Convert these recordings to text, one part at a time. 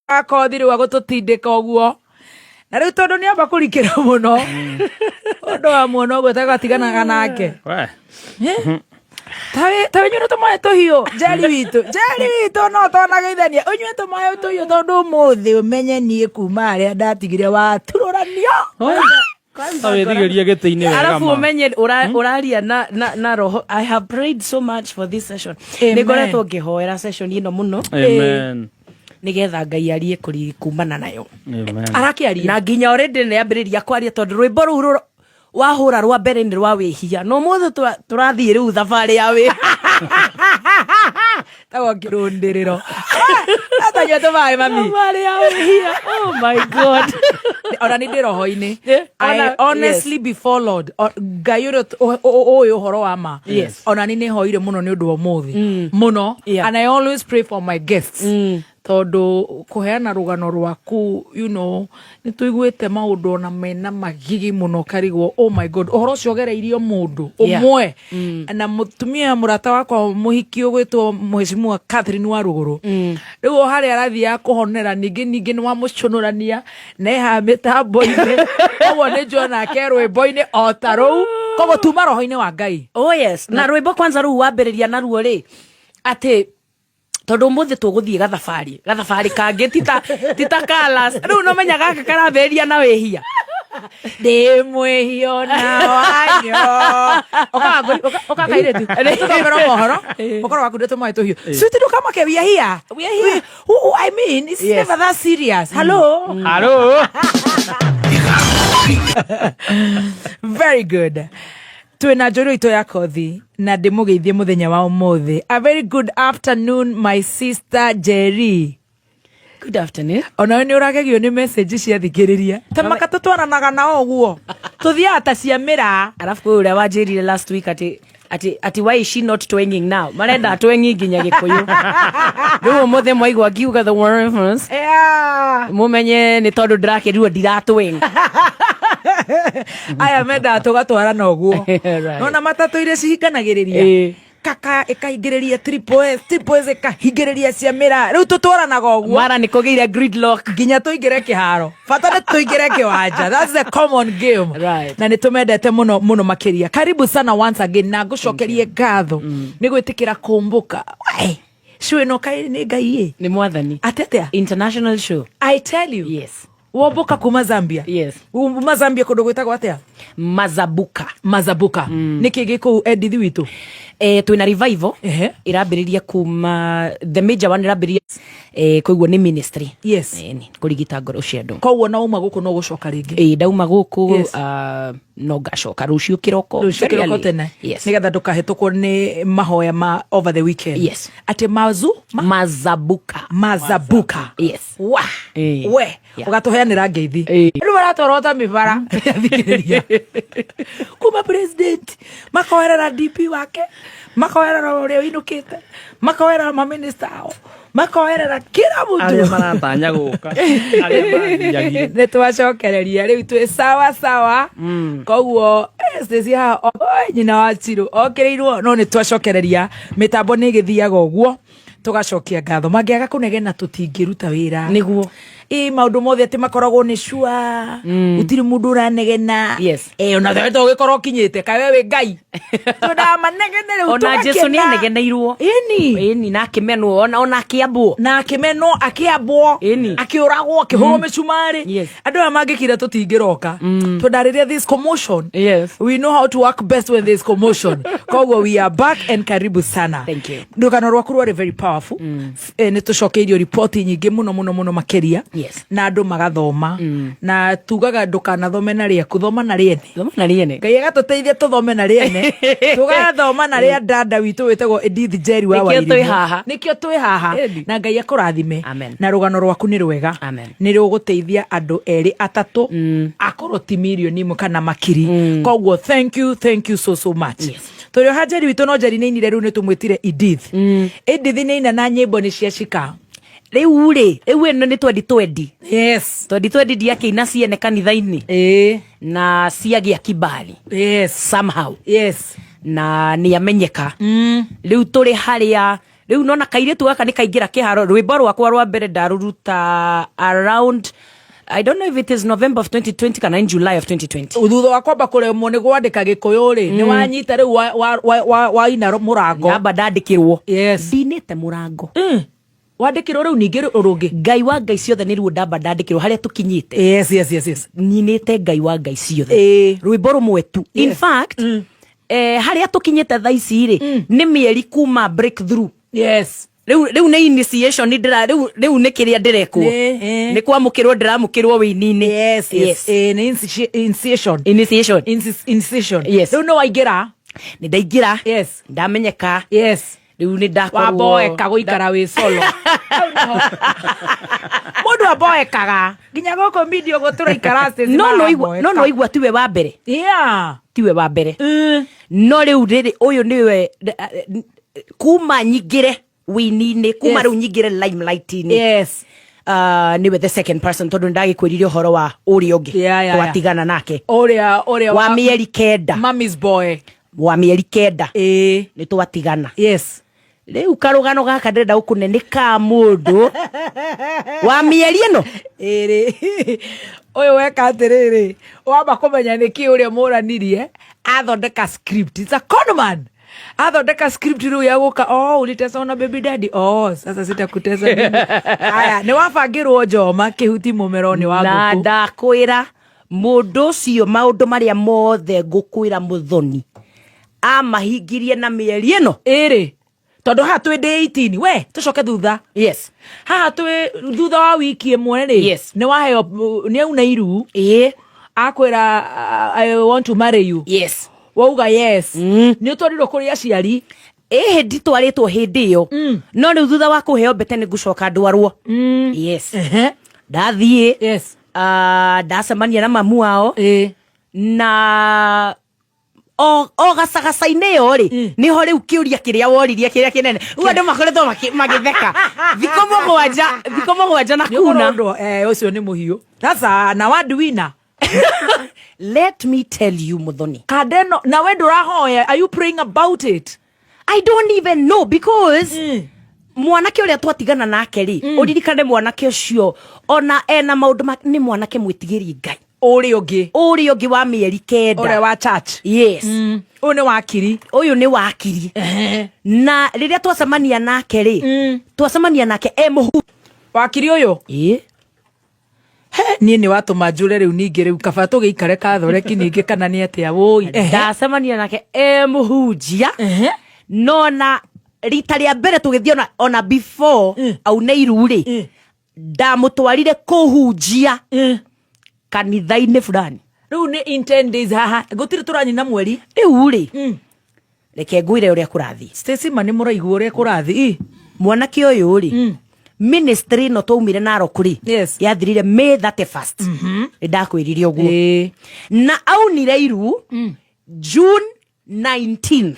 akothi riu agututindika uguo na riu tondu ni amba kurikira muno undu wa muono uguo tagatiganaga nake tawe nyuno tumaye tuhiu jeri witu no tonageithania unywe tumaye tuhiu tondu muthi umenye nie kuma aria ndatigire watururanio Awe gete-ini wega arafu umenye uraria na roho. I have prayed so much for this session. Nigoretwo ngihoera session ino muno. Amen. Nigetha Ngai arie kuri kumana nayo. Amen. Arakiaria Na nginya already ni ambiriria kwaria tondu rwimbo ru wahura rwa mbere ni rwa wihia no mothe turathie riu thabari ya wi tago kirundiriro atanya tumaye mami thabari ya wihia. Oh my God. Ona ni ndiroho-ini I honestly before Lord Ngai uyu uhoro wa ma ona ni hoire muno ni undu wa muthi muno and I always pray for my guests tondu kuheana rugano rwaku ni tuiguite maundu ona mena magigi muno karigwo. Oh my God, uhoro ucio gereirio mundu umwe na mutumia murata wakwa muhiki ugwitwo Mheshimiwa Catherine wa Ruguru riu hari arathia kuhonera ningi ni wa mucunurania neha mitambo-ini oguo ni njona ke rwimbo-ini ota ruu koguo tuma roho-ini wa Ngai. Oh yes, na rwimbo kwanza ruu wambiriria naruo ri ati tondu muthi tuguthie gathabari kangi tita kalas riu no menya gaka karaberia na wihia ndi mwihio na wanyo okakairetu tukambera mohoro okoro waku ndetumaye tuhiu switi ndukamake we are here I mean it's never that serious. Hello very good. Twina njoro ito ya kothi na ndimugeithie muthenya wa umuthi. A very good afternoon my sister Jerry. Good afternoon. Ona ni uragegio ni message cia thikiriria tamaka tutwaranaga na oguo tuthia ta cia mira arafu ule wajirire last week ati why is she not twanging now marenda twengi nginya gikuyu riu muthe mwaigwa ngiuga the word reference mumenye ni tondu ndirakirirwo ndiratwing aya menda tugatwara na oguo nona matatu ire cihinganagiriria kaka ikaingiriria triple S ikahingiriria cia mira riu tutwaranaga oguo mara ni kugiire gridlock nginya tuingire kiharo fata ni tuingire kiwanja. That's the common game right. Na ni tumendete muno makiria. Karibu sana once again na ngucokerie ngatho ni gwitikira kumbuka show ino kai ni Ngai ni mwathani atetea international show. I tell you Yes. Womboka kuma Zambia. Yes. Zambia kundu gwitagwo atia Mazabuka niki giku edithi witu twina revival irambiriria kuma the major one irambiriria koiguo ni ministry. Yes. Ni kurigita ngoro cia andu koguo na uma guku no gucoka ringi ndauma guku no gacoka rucio kiroko tene nigetha ndukahitukwo ni mahoya ma over the weekend. Yes. Ati Mazabuka yes wa we ugatuheanira ngeithi riu baratorota mibara thikiriria kuma president makoerera DP wake makoerera uria winukite makoerera ma minister ao makoerera kila mundu aria maratanya guka aria ne twacokereria riu twi sawa koguo stesi ha nyina wa Chiro okereirwo no ni twacokereria mitambo ni githiaga uguo tugacokia ngatho mangiaga kunegena tutingiruta wira niguo maundu mothe ati makoragwo ni shua utiri mundu uranegena ona thwe to gikorwo kinyite kae we Ngai tuda manegene ona Jesu ni anegeneirwo eni na kimenwo ona akiambwo akiuragwo akihurwo micumari andu amangikira tutingiroka tudariria this commotion. We know how to work best when there's commotion. Koguo we are back and karibu sana. Thank you. Ndugano rwaku rwari very powerful. Ni tucokeirio report nyingi muno makiria na andu magathoma na tugaga ndukanathome na ria kuthoma na riene Ngai agatuteithia tuthome na riene tugathoma na ria dada witu witagwo Edith Jerry wa Wairimu nikio twi haha na Ngai akurathime na rugano rwaku ni rwega ni ruguteithia andu eri atatu akoro ti milioni imwe kana makiri koguo thank you so much. Turio hajeri witu no Jerry neinire riu ni tumwitire Edith neina na nyimbo ni cia shika riu eno ni 2020 2020 ndiakiina ciene kanitha-ini na ciagia kibali somehow na ni amenyeka riu turi haria riu nona kairitu gaka ni kaingira kiharo rwimbo rwakwa rwa mbere ndaruruta around I don't know if it is November of 2020 kana in July of 2020. Thutha wa kwamba kuremwo ni gwandika gikuyu ri ni wanyita riu wa ina murango yamba ndandikirwo yes ndinite murango wandikirwo riu ningi rungi ngai wa ngai ciothe ni ruo ndamba ndandikirwo haria tukinyite yes ninite ngai wa ngai ciothe rwimbo rumwe tu in fact haria tukinyite thaa ici ri ni mieri kuma breakthrough yes riu ni initiation ndira riu ni kiria ndirekwo ni kwamukirwo ndiramukirwo wini-ini yes ni initiation yes riu no waingira ni ndaingira yes ndamenyeka yes riu ni ndakorwo waboeka guikara wi solo mundu aboekaga nginya goko video gutura ikara stage no igwa tiwe wa mbere tiwe wa mbere no riu riri uyu niwe kuma nyingire wini-ini kuma riu nyingire limelight-ini yes niwe the second person tondu ndagikwiririe uhoro wa uri ungi twatigana nake uria wa mieri kenda mommy's boy wa mieri kenda ni twatigana yes riu karugano gaka ndenda gukunenika mundu wa mieri ino iri uyu weka atiriri wamba kumenya niki uria muranirie athondeka script it's a conman athondeka script riu ya guka ulitesa na baby daddy sasa sitakutesa mimi haya ni wabangirwo njoma kihuti mumeroni wa guku na ndakwira mundu cio maundu maria mothe ngukwira muthoni amahingirie na mieri ino iri tondu haha twi day 18 we tucoke thutha yes haha twi thutha wa wiki imwe ri yes ni waheo ni auna iru akwira I want to marry you yes wauga yes ni utwarirwo kuri aciari hindi twaritwo hindi iyo no riu thutha wa kuheo mbete ni ngucoka ndwarwo yes ndathie yes ndacemania na mamu wao na o gacagaca-inĩ yo ri niho riu kiuria kiria woririe kiria kinene u andu makoretwo magitheka thiko mugwanja na kuna ucio ni muhiu sasa na waduina let me tell you muthoni kadeno na we ndurahoya are you praying about it I don't even know because mwanake uria twatigana nake ri uririkane mwanake ucio ona ena maundu ni mwanake mwitigiri ngai uri ungi wa mieri kenda uri wa church yes uyu ni wakiri na riria twacemania nake ri twacemania nake muhu wakiri uyu nie ni watuma njure riu ningi riu kaba tugiikare kathoreki ningi kana ni atia woi ndacemania nake muhunjia nona rita ria mbere tugithie ona before aune iru ri ndamutwarire kuhunjia kanitha-ini fulani riu ni in 10 days haha gutiri turanyina mweri riu ri reke ngwire uria kurathi Stacy mani muraigu uria kurathi mwanake uyu ri ministry no twaumire Narok ri yathirire May 31st ndakwiririe uguo na aunire iru June 19th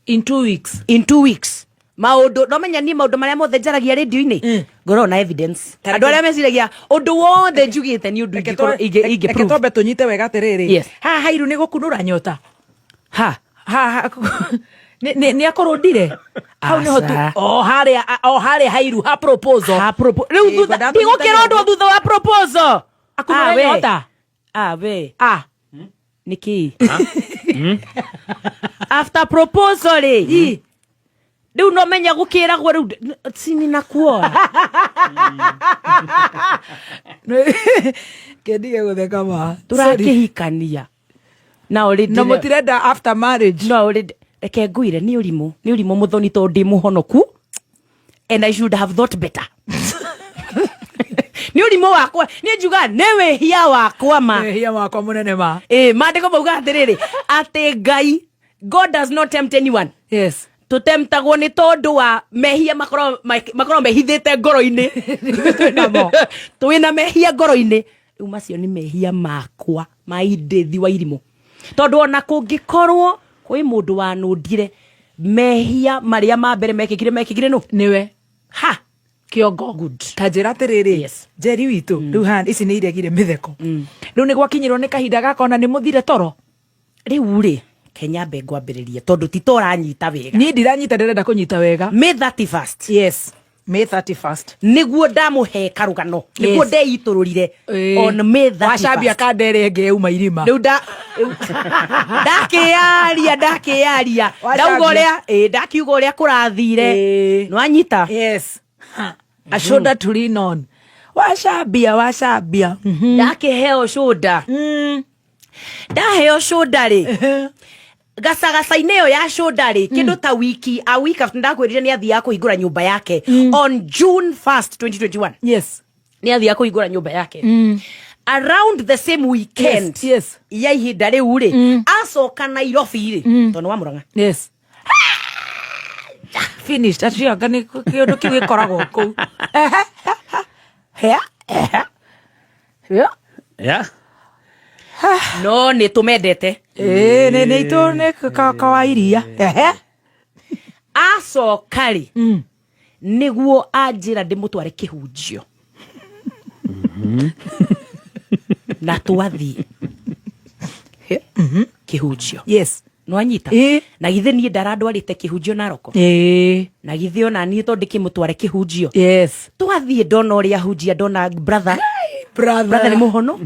in 2 weeks maundu no menya ni maundu maria mothe njaragia radio-ini ngoro na evidence andu aria meciragia undu wothe njugite ni undu ingi prove tombe tunyite wega atiriri ha hairu ni gukunura nyota ha ni akorondire hau niho tu haria hairu ha proposal riu thutha ndigukira undu thutha wa proposal akunura nyota we niki after proposal riu no menya gukiragwo riu sini na kuona kendige gutheka ma turakihikania na already no mutirenda after marriage no already reke ngwire ni urimu muthoni to ndi muhonoku and I should have thought better ni urimu wakwa ni njuga newe hia wakwa munene ma mandiko mauga atiriri ati ngai God does not tempt anyone yes tutemptagwo ni tondu wa mehia makoro mehithite ngoro-ini twina mehia ngoro-ini riu macio ni mehia makwa maindithi wa irimu tondu ona kungikorwo kwi mundu wanundire mehia maria ma mbere mekigire no niwe kiongo good tanjira atiriri Jerry witu riu han ici ni iregire mitheko riu ni gwakinyirwo ni kahinda gakona ni muthire toro riu ri Kenya Bengwa mbiririe tondu titora nyita wega ni ndiranyita ndirenda kunyita wega May 31st yes May 31st niguo ndamuhe karugano niguo ndeitururire on May 31st wacambia kandere ngeuma irima riu ndakiaria ndauga uria ndakiuga uria kurathire nwanyita yes a shoulder to lean on wacambia ndakiheo shoulder ndaheo shoulder ri gacagaca-inĩ ĩyo ya shoulder ri kindu ta wiki after ndakwirire ni athia kuhingura nyumba yake on June 1st 2021 yes ni athia kuhingura nyumba yake around the same weekend yes ya ihinda riu ri acoka Nairobi ri tondu wa Murang'a yes finished atianga ni kindu kiu gikoragwo ku yeah no ni tumendete ne ito ne kawairia acoka ri niguo anjira ndimutware kihunjio na twathie kihunjio yes no anyita na githe ni ndarandwarite kihunjio Naroko na githe ona ni to ndikimutware kihunjio yes twathie ndona uria hunjia ndona brother ni muhono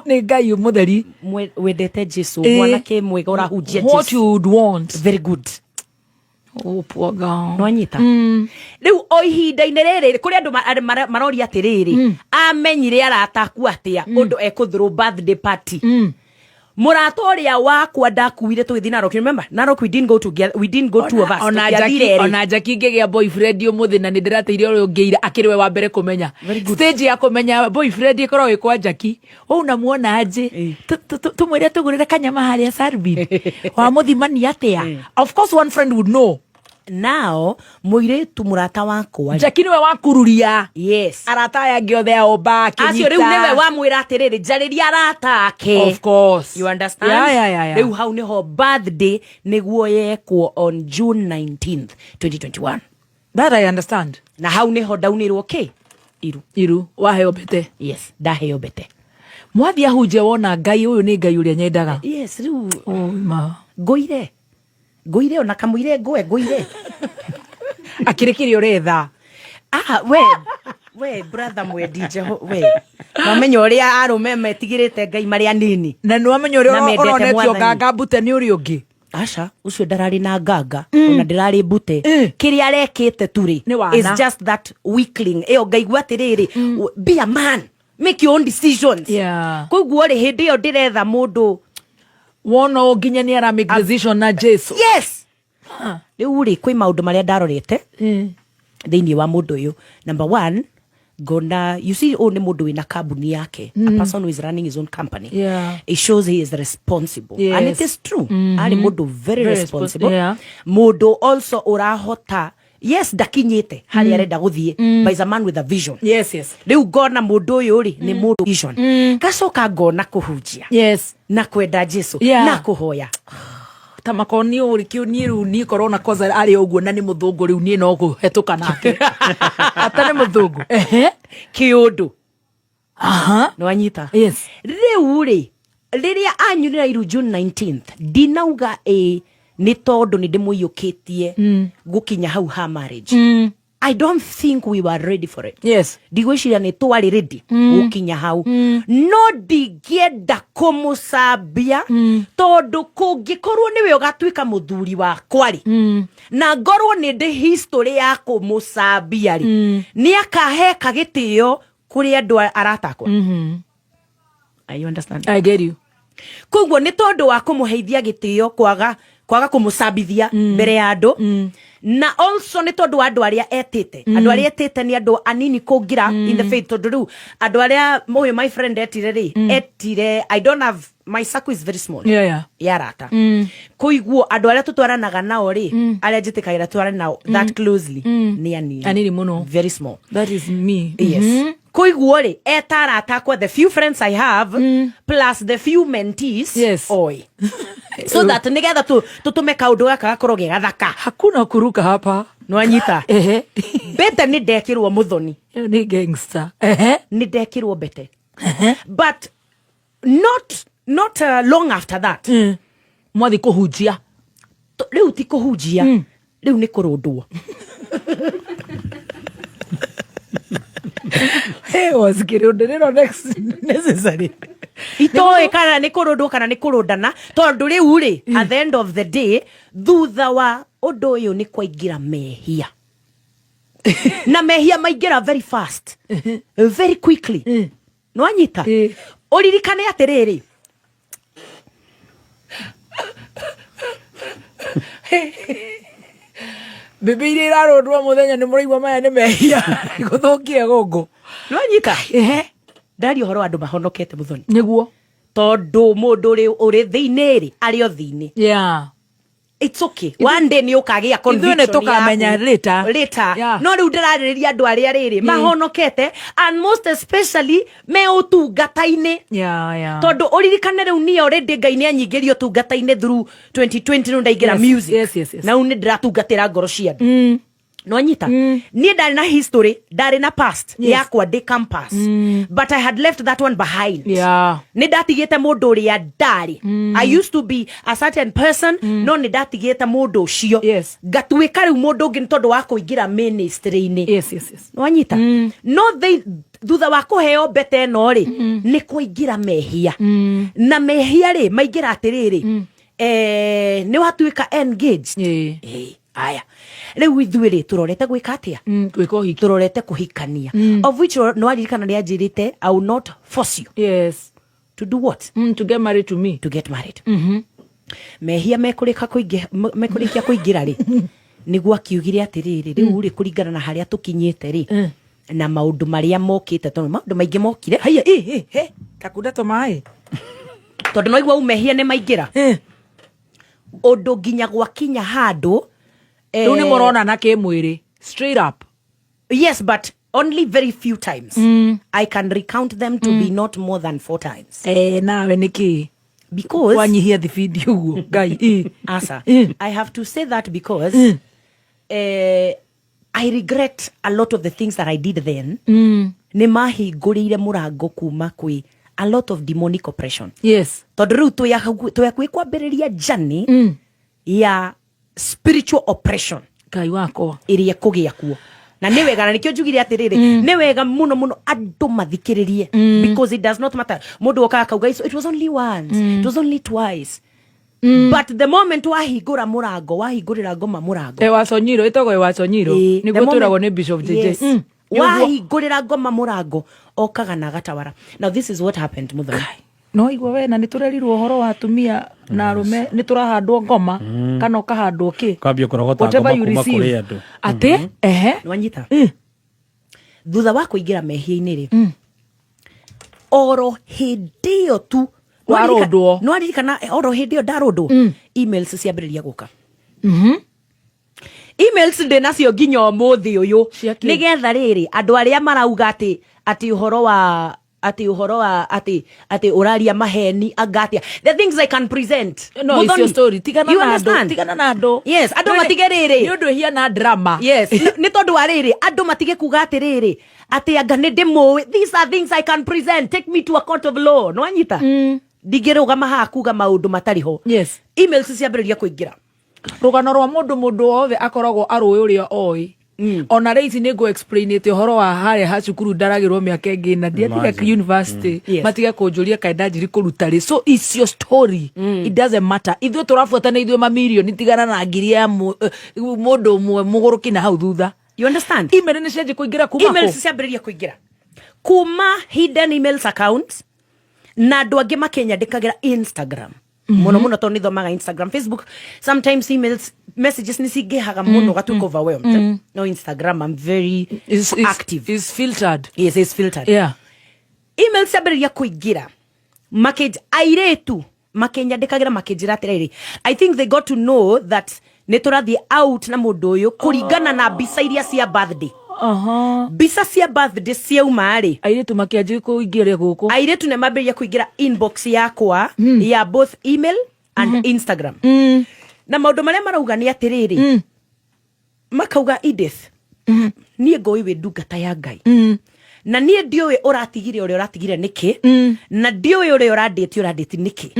ni ngai mutheri wendete Jesu mwanake mwega urahunjia Jesu what you would want very good poor girl no anyita riu o ihinda-inĩ rĩrĩ kuri andu maroria atiriri amenyire arataku atia undu ekuthrow birthday party murata uria wakwa ndakuire tugithi Narok remember Narok we didn't go together we didn't go two of us ona Jackie ngegia boyfriend umuthi na ni ndirateire uri ungeire akiriwe wa mbere kumenya stage ya kumenya boyfriend ikorwo ikwa Jackie una muona aje tumwire tugurire kanyama haria Sarbin wa muthimani atia of course one friend would know now muiretu murata wakwa Jackie niwe wakururia yes arata yange othe oba kinyita acio riu niwe wamwira atiriri njariria arata ake of course you understand yeah. riu hau niho birthday niguo yekwo on June 19th 2021 that I understand na hau niho daunirwo iru waheo bete yes ndaheo bete mwathia hunje wona ngai uyu ni ngai uria nyendaga yes riu ma ngoire ona kamuire ngoire akirikiri uretha we brother mwe DJ we mamenya uria arume metigirite ngai mari anini na no amenyo uria oronetio nganga bute ni uri ungi aca ucio ndarari na nganga ona ndirari bute kiria arekite turi is just that weakling iyo ngaigua atiriri be a man make your own decisions koguo ri hindi iyo ndiretha mundu wono nginya ni ara make decision na Jesu yes riu ri kwi maundu maria ndarorete thiini wa mundu uyu number 1 gona you see ni mundu wina kambuni yake a person who is running his own company it shows he is responsible and it is true ali mundu very responsible mundu also urahota yes ndakinyite hari arenda guthie by a man with a vision yes riu ngona mundu uyu ri ni mundu vision gacoka ngona kuhunjia yes na kwenda Jesu na kuhoya tamakoni uri kiuni ru ni corona koza ari uguo na ni muthungu riu ni no guhetuka nake ata ni muthungu kiundu no anyita yes riu ri riria anyurira iru June 19th dinauga ni tondu ni ndimuyukitie gukinya hau ha marriage I don't think we were ready for it. Yes. Digwiciria ni twari ready gukinya hau. No ndigienda kumusambia tondu kungikorwo niwe ugatwika muthuri wakwa ri na ngorwo ni ndi history ya kumusambia ri ni akahe kagitio kuri andu aratakwa. You understand? I get you. Koguo ni tondu wa kumuheithia gitio kwaga kumusambithia mbere ya andu na also ni tondu andu aria etite andu aria etite ni andu anini kungira in the faith tondu riu andu aria moyo my friend etire I don't have my circle is very small yarata kuiguo andu aria tutwaranaga nao ri aria njitikaira twarana nao that closely ni anini muno very small that is me yes kuiguo ri etarata kwa the few friends I have plus the few mentees oi so that nigetha tutume kaundu gaka gakorwo ge gathaka hakuna kuruka hapa no anyita bete ni ndekirwo muthoni ni gangster ni ndekirwo bete but not long after that mwathi kuhunjia riu ti kuhunjia riu ni kurundwo hey was kirundiro next necessary itoe kana ni kurundwo kana ni kurundana tondu riu ri at the end of the day thutha wa undu uyu ni kwaingira mehia na mehia maingira very fast very quickly no anyita uririkane atiriri Bibilia irarundwo muthenya ni muraigwa maya ni mehia guthukia gongo no anyita ndari uhoro andu mahonokete muthoni niguo tondu mundu uri thiini ri ari o thiini it's okay one day ni ukagia conviction ya tukamenya later no riu ndiraririria andu aria riri mahonokete and most especially me utungata-ini tondu uririkane riu ni already Ngai ni anyingirio utungata-ini through 2020 no ndaigira music na u ni ndiratungatira ngoro cia andu no anyita ni ndari na history ndari na past yakwa de campus but I had left that one behind ni ndatigite mundu uria ndari I used to be a certain person no ni ndatigite mundu ucio ngatuika riu mundu ungi tondu wa kuingira ministry-ini no anyita no they thutha wa kuheo bete no ri ni kuingira mehia na mehia ri maingira atiriri ni watuika engaged aya riu ithuiri turorete gwika atia gwika uhiki turorete kuhikania of which no aririkana ni ajirite I will not force you to do what to get married to me to get married mehia mekurika kuingira ri niguo akiugire atiriri riu ri kuringana na haria tukinyite ri na maundu maria mokite tondu maundu maingi mokire haya kakunda to mai tondu no igua umehia ni maingira undu nginya gwakinya handu riu ni morona na kimwiri straight up yes but only very few times I can recount them to be not more than 4 times nawe niki because wanyihia the video uguo ngai asa I have to say that because I regret a lot of the things that I did then ni mahingurire murango kuma kwi a lot of demonic oppression tondu riu tuyakwi kwambiriria journey ya spiritual oppression kai wako iria kugia kuo na ni wega na nikio njugire atiriri ni wega muno andu mathikiririe because it does not matter mundu oka akauga it was only once it was only twice but the moment wahingura wahingurira ngoma murango waconyiro itogo waconyiro niguo turagwo ni Bishop JJ wahingurira ngoma murango okaga na gatawara now this is what happened muthoni no igwa we na niturerirwo horo wa atumia na arume niturahandwo ngoma kana ukahandwo ki kwambia kurogota ngoma kuma kuri andu ati nwanyita thutha wa kuingira mehia-ini ri oro hindio tu warondwo no aririkana oro hindio ndarondwo emails ciambiriria guka emails ndinacio nginya umuthi uyu nigetha riri andu aria marauga ati uhoro wa ati uraria maheni agatia the things I can present no it's your story tigana na ando yes ando matige riri ni undu hiana drama yes ni tondu wa riri ando matige kuga ati riri ati anga ni ndimo these are things I can present take me to a court of law no anyita ndigirugama ha kuga maundu matariho emails ciambiriria kuingira rugano rwa mundu wothe akoragwo arui uria oi ona reisi ni go explain it horo wa hare ha cukuru ndaragirwo miaka ingi na ndiathire university matige kunjuria kaida njiri kuruta ri so it's your story it doesn't matter ithuĩ turafuata na ithuĩ mamirioni tigana na ngiri ya mundu umwe muguruki na hau thutha you understand email ni cenje kuingira kuma emails ciambiriria kuingira kuma hidden emails accounts na andu angi makenyandikagira Instagram muno tondu nithomaga Instagram Facebook sometimes emails messages nisigehaga muno gatuko overwhelmed no Instagram I'm very active is filtered yes it's filtered emails ciambiriria kuingira airetu makenyandikagira makenjira atiriri I think they got to know that niturathie out na mundu uyu kuringana na mbica iria cia birthday mbica cia birthday ciauma ri airetu makianjia kuingira guku airetu ne mambiriria kuingira inbox yakwa ya both email and Instagram na maundu maria marauga ni atiriri makauga Edith nie ngoi we ndungata ya Ngai na nie ndiuwe uratigire uria uratigire niki na ndiuwe uria urandete niki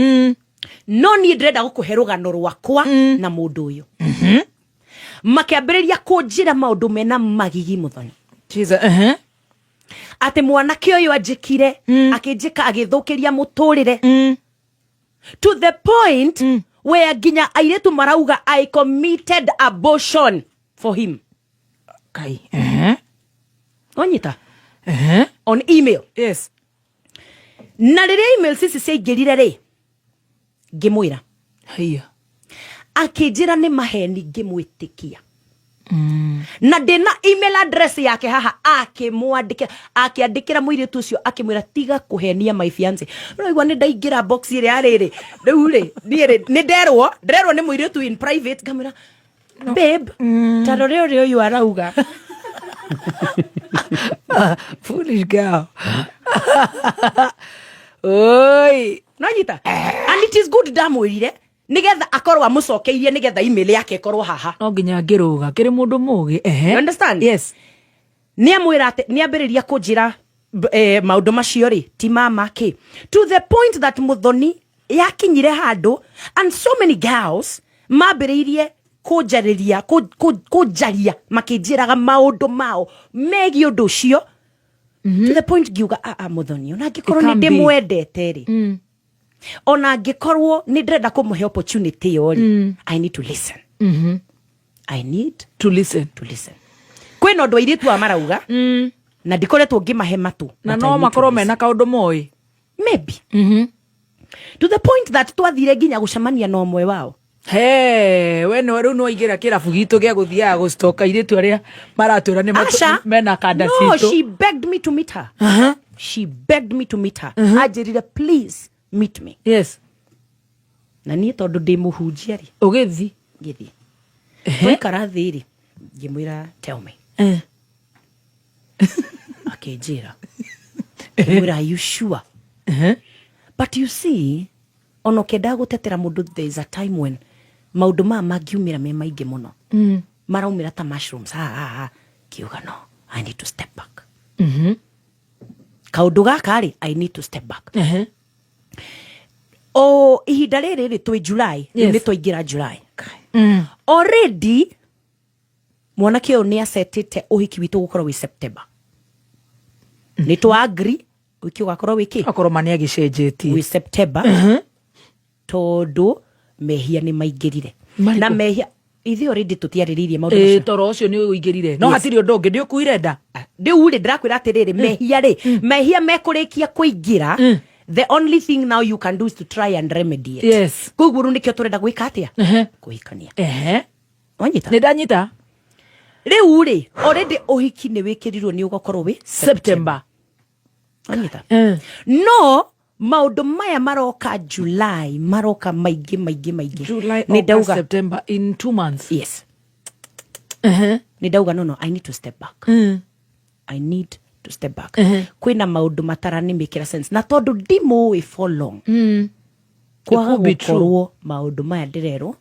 no ni ndrenda gukuhe rugano rwakwa na mundu uyu makiambiriria kunjira maundu mena magigi Muthoni Jesus ati mwanake uyu anjikire akinjika agithukiria muturire to the point where ginya airetu marauga I committed abortion for him. Kai. Onyita. On email. Yes. Na rĩrĩa email cici ciaingĩrire rĩ ngĩmwĩra haya akĩnjĩra nĩ maheni ngĩmwĩtĩkia na ndĩna email address yake haha akĩandĩkĩra mũirĩtu ũcio akĩmwĩra tiga kũhenia my fiance. Ũraigua nĩ ndaingĩra box ĩrĩa yarĩrĩ rĩu rĩ nĩ nderwo nĩ mũirĩtu in private ngamwĩra babe ta rũrĩa ũyũ arauga foolish girl. Oi, nanyita and it is good ndamwĩrire nigetha akorwo amucokeirie nigetha email yake ikorwo haha no nginya ngĩrũga kĩrĩ mũndũ mũũgĩ you understand? Yes. Nĩ amwĩra atĩ nĩ ambĩrĩria kũnjĩra maũndũ macio rĩ ti mama kĩ to the point that Muthoni yakinyire handũ and so many girls mambĩrĩirie kũnjarĩria kũnjaria makĩnjĩraga maũndũ mao megiĩ ũndũ ũcio to the point ngiuga Muthoni ona angĩkorwo nĩ ndĩmwendete rĩ ona angĩkorwo nĩ ndĩrenda kũmũhe opportunity yo rĩ I need to listen. I need to listen. Kwĩna ũndũ airĩtu marauga na ndikoretwo ngĩmahe matu na no makorwo mena kaũndũ moĩ maybe to the point that twathire nginya gũcemania na ũmwe wao. He we no rĩu no igĩra kĩrabu gitũ gĩa gũthiaga gũstoka airĩtu arĩa maratwĩra nĩ mena kanda citũ. No, she begged me to meet her. She begged me to meet her. Anjĩrire please meet me. Yes. Na niĩ tondũ ndĩ mũhunjia rĩ ũgĩthi ngĩthi twaikara thĩ rĩ ngĩmwĩra tell me akĩnjĩra ngĩmwĩra are you sure? But you see ono kenda gũtetera mũndũ there is a time when maũndũ maya mangiumĩra me maingĩ mũno maraumĩra ta mushrooms kiuga no I need to step back. Kaũndũ gaka rĩ I need to step back. O ihinda rĩrĩ rĩ twĩ July nĩ twaingĩra July already mwanake ũyũ nĩ asetĩte ũhiki witũ gũkorwo wĩ September. Nĩ twa agree ũhiki ũgakorwo wĩ kĩ akorwo mani agĩcenjetie wĩ September tondũ mehia nĩ maingĩrire na mehia ithe already tũtiarĩrĩirie maũndũ macio toro ũcio nĩ ũingĩrire no hatirĩ ũndũ ũngĩ nĩ ũkuire nda rĩu rĩ ndĩrakwĩra atĩrĩrĩ mehia rĩ mehia mekũrĩkia kũingĩra the only thing now you can do is to try and remedy it. Yes. Koguo rĩu nĩkĩo tũrenda gwĩka atĩa kũhikania wanyita nĩ ndanyita rĩu rĩ already ũhiki nĩ wĩkĩrirwo nĩ ũgakorwo wĩ September wanyita no maũndũ maya maroka July maroka maingĩ July August September in 2 months. Yes. Nĩ ndauga no I need to step back. I need to step back. Kwĩna maũndũ mataranimĩkĩra sense na tondũ ndimũĩ for long kwaga gũkorwo maũndũ maya ndĩrerwo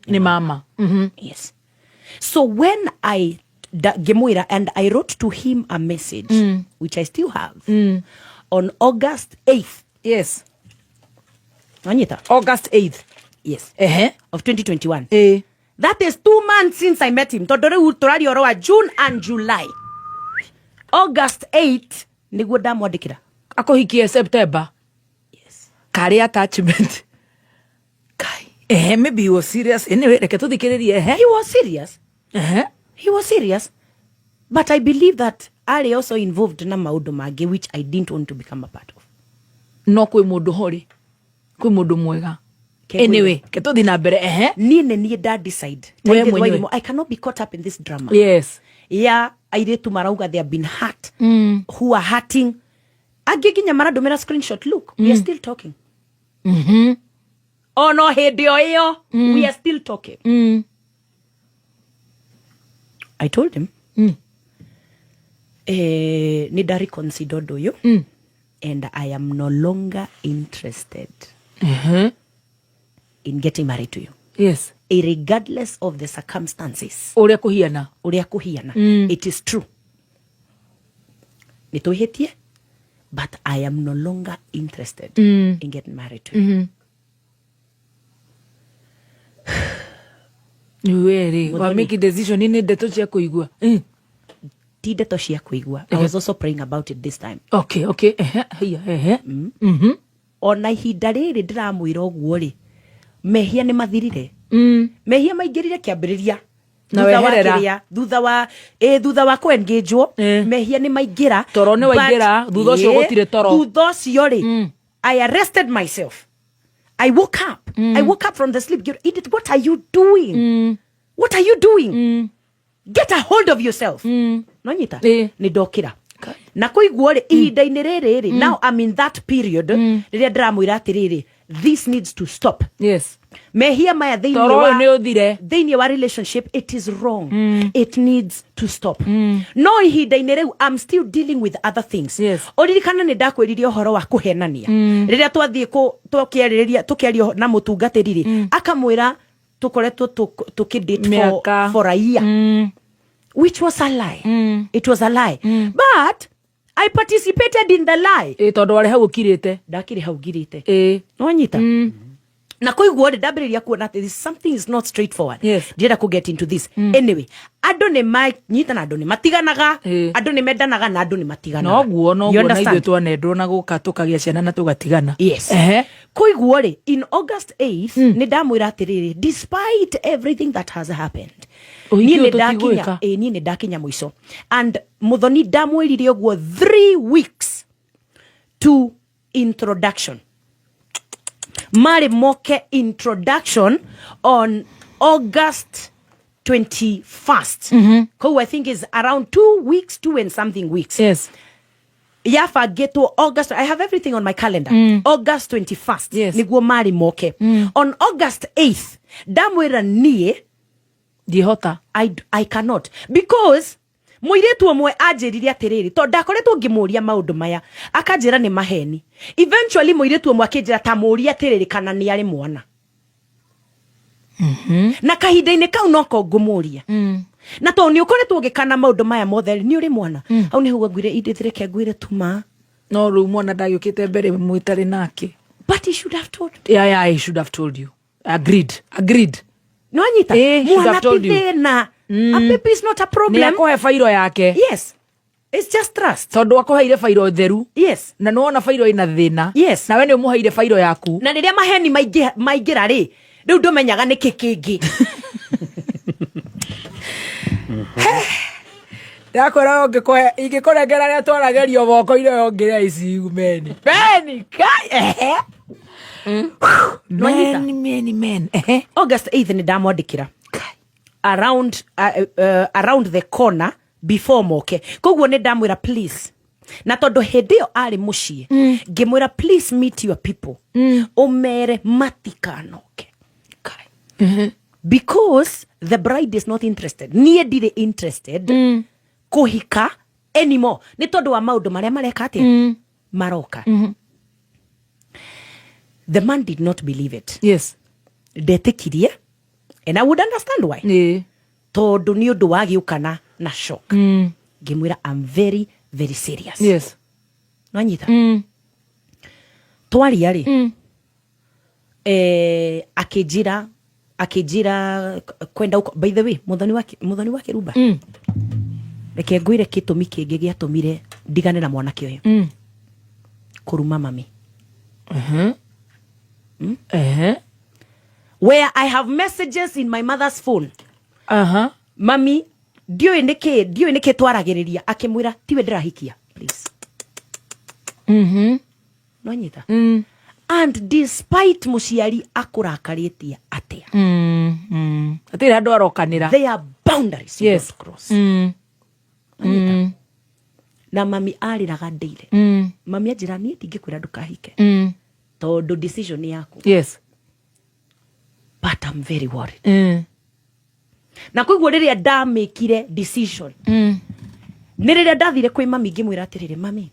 nĩ mama. Yes. So when I ngĩmwĩra and I wrote to him a message which I still have on August 8th. Yes. Wanyita August 8th. Yes. Of 2021. That is 2 months since I met him. Tondũ rĩu tũrari ũhoro wa June and July. August 8 nĩguo ndamwandĩkĩra akũhikie September. Yes. Kari attachment. Kai. Maybe he was serious. Anyway, reke tũthikĩrĩrie. He was serious. He was serious. But I believe that Ali also involved na maũndũ mangĩ which I didn't want to become a part of. No kwĩ mũndũ hori. Kwĩ mũndũ mwega. Anyway, ke tũthi na mbere. Niĩ nda decide. I cannot be caught up in this drama. Yes. Yeah, airetu marauga they have been hurt. Who are hurting. Angĩ nginya maradũmĩra screenshot. Look, we are still talking. Oh no, hĩndĩ o ĩyo we are still talking. I told him nĩ nda reconsider ũndũ ũyũ and I am no longer interested in getting married to you. Yes. Regardless of the circumstances. Ũrĩa kũhiana. It is true. Nĩtũhĩtie, but I am no longer interested in getting married to you. Really, wa make decision ni ndeto cia kuigua. Ti ndeto cia kuigua. I was also praying about it this time. Okay. Ona ihinda rĩrĩ ndĩramwĩra ũguo rĩ, mehia nĩ mathirire. Mehia maingĩrire kĩambĩrĩria. Na weherera thutha wa kũ-engage-wo mehia nĩ maingĩra. Toro nĩ waingĩra, thutha ũcio gũtirĩ toro. Thutha ũcio rĩ, I arrested myself. I woke up. I woke up from the sleep. Edith, what are you doing? What are you doing? Get a hold of yourself. Nonyita? Nĩ ndokĩra. Na kũiguo rĩ, ihinda-inĩ rĩrĩ, now I'm in that period, rĩrĩa ndĩramwĩra atĩrĩrĩ, this needs to stop. Yes. Mehia maya thĩinĩ wa relationship, it is wrong. It needs to stop. No ihinda-inĩ rĩu, I'm still dealing with other things. Yes. Ũririkana nĩ ndakwĩrire ũhoro wa kũhenania. Rĩrĩa twathiĩ tũkĩaria na mũtungatĩri rĩ, akamwĩra tũkoretwo tũkĩdate for a year. Which was a lie. It was a lie. But I participated in the lie. Tondũ warĩ hau ũkirĩte. Ndakĩrĩ hau ngirĩte. Nĩwanyita? Na kũiguo rĩ, ndambĩrĩria kuona atĩ something is not straightforward. Ndienda ku get into this. Anyway, andũ nĩ manyita na andũ nĩ matiganaga, andũ nĩ mendanaga na andũ nĩ matiganaga. Noguo na ithuĩ twanendwo na gũka tũkagĩa ciana na tũgatigana. Yes. Kũiguo rĩ, in August 8th nĩ ndamwĩra atĩrĩrĩ, despite everything that has happened, niĩ nĩ ndakinya mũico. And Muthoni ndamwĩrire ũguo 3 weeks to introduction. Mari moke introduction on August 21st. Who I think is around 2 and something weeks. Yes. Yafa get to August. I have everything on my calendar. August 21st. Yes. Niguo mari moke. On August 8th, damwera nie dihota. I cannot. Because muiretu omwe anjĩrire atĩrĩrĩ, tondũ ndakoretwo ngĩmũria maũndũ maya, akanjĩra nĩ maheni. Eventually muiretu omwe akĩnjĩra ta mũria atĩrĩrĩ kana nĩ arĩ mwana. Na kahinda-inĩ kau noko ngũmũria. Na tondũ nĩ ũkoretwo ũgĩkana maũndũ maya mothe nĩ ũrĩ mwana. Hau nĩ hugo ngwire Edith reke ngwire tuma. No rĩu mwana ndagĩũkĩte mbere mwĩtarĩ nake. But he should have told. Yeah, he should have told you. Agreed. No anyita. Mwana tithĩna. A baby is not a problem. Nĩ akũhe fairo yake. Yes. It's just trust. Tondũ akũheire fairo theru. Yes. Na nĩwona fairo ina thĩna. Yes. Na we nĩ ũmũheire fairo yaku. Na rĩrĩa maheni maingĩra rĩ, rĩu ndũmenyaga nĩ kĩkĩngĩ. Ndakwĩra ingĩkũrengera rĩa twaragerio moko-inĩ yongĩrĩa ici meni. Meni kai. Men. August 8th nĩ ndamwandĩkĩra. Around the corner before moke. Koguo nĩ ndamwĩra please. Na tondũ hĩndĩ ĩyo arĩ mũciĩ, ngĩmwĩra please meet your people. Ũmere matikanoke. Because the bride is not interested. Niĩ ndirĩ interested kũhika anymore. Nĩ tondũ wa maũndũ marĩa mareka atĩa maroka. The man did not believe it. Yes. Ndetĩkirie. And I would understand why. Tondũ nĩ ũndũ wa gĩũkana na shock. Ngĩmwĩra I'm very, very serious. Yes. Nanyita. Twaria rĩ. Akĩnjĩra kwenda uko. By the way, Muthoni wa Kĩrumba. Reke ngwĩre gĩtũmi kĩngĩ gĩatũmire ndigane na mwanake ũyũ. Kũruma mami. Where I have messages in my mother's phone. Mami, ndiũĩ nĩkĩ twaragĩrĩria, akĩmwĩra tiwe ndĩrahikia, please. Nonyita. And despite mũciari akũrakarĩtie atĩa. Atĩrĩ andũ arokanĩra. There are boundaries you don't cross. Na mami arĩraga ndeire. Mami anjĩra niĩ ndingĩkwĩra ndũkahike. Tondũ decision yaku. Yes. But I'm very worried. Na kũiguo rĩrĩa ndamĩkire decision. Nĩ rĩrĩa ndathire kwĩ mami ngĩmwĩra atĩrĩrĩ, mami,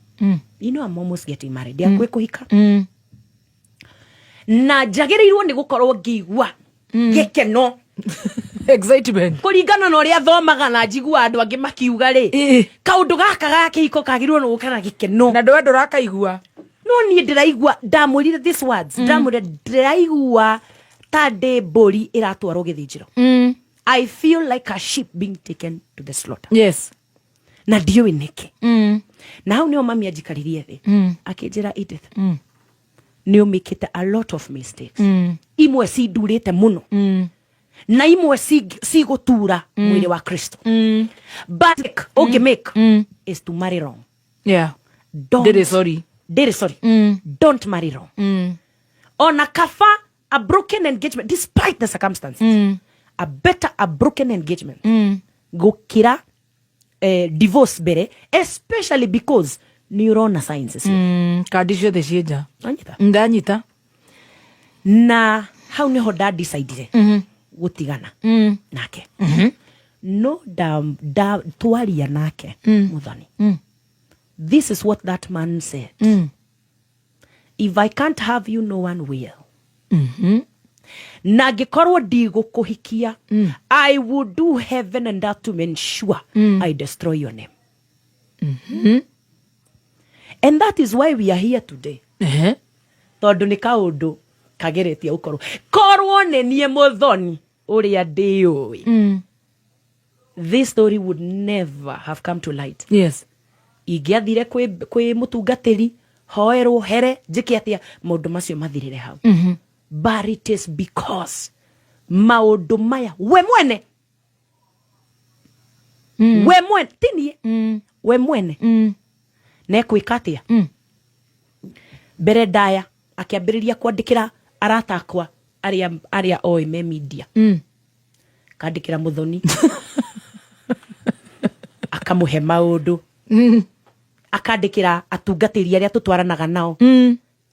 you know I'm almost getting married. Ndiakũĩ kũhika. Na njagĩrĩirwo nĩ gũkorwo ngĩigua gĩkeno. Excitement. Kũringana na ũrĩa thomaga na njigua andũ angĩ makiuga rĩ. Kaũndũ gaka ga kĩhiko kagĩrĩirwo nĩ gũka na gĩkeno. Na ndwe ndũrakaigua. No niĩ ndĩraigua ndamwĩrire this words. Ndamwĩrire ndĩraigua Tade bori iratwarwo githinjiro. I feel like a sheep being taken to the slaughter. Yes. Na ndiũĩ nĩkĩ. Na hau nĩo mami anjikaririe thĩ akĩnjĩra Edith, nĩ ũmĩkĩte a lot of mistakes. Imwe cindurĩte mũno na imwe cigũtura mwĩrĩ wa Kristo. But ũngĩmake is to marry wrong. Yeah. Did sorry. Don't marry wrong. Ona kaba a broken engagement despite the circumstances. A broken engagement gũkĩra divorce bere, especially because neurona sciences. Kandi ciothe cienja. Anyita. Ndanyita. Na hau niho da decide gutigana nake. No da twaria nake muthoni. This is what that man said. If I can't have you, no one will. Na ngikorwo ndigũkũhikia, I will do heaven and earth to ensure I destroy your name. And that is why we are here today. Tondũ nĩ kaũndũ kageretie ũkorwo. Korwo nĩ niĩ Muthoni ũrĩa ndĩũĩ. This story would never have come to light. Yes. Ingĩathire kwĩ mũtungatĩri, hoerwo here, njĩke atĩa, maũndũ macio mathirĩre hau. But it is because maũndũ maya we mwene tinie we mwene nekwĩka atĩa mbere ndaya akĩambĩrĩria kwandĩkĩra arata akwa arĩa oĩ me media kandĩkĩra Muthoni akamũhe maũndũ akandĩkĩra atungatĩri arĩa tũtwaranaga nao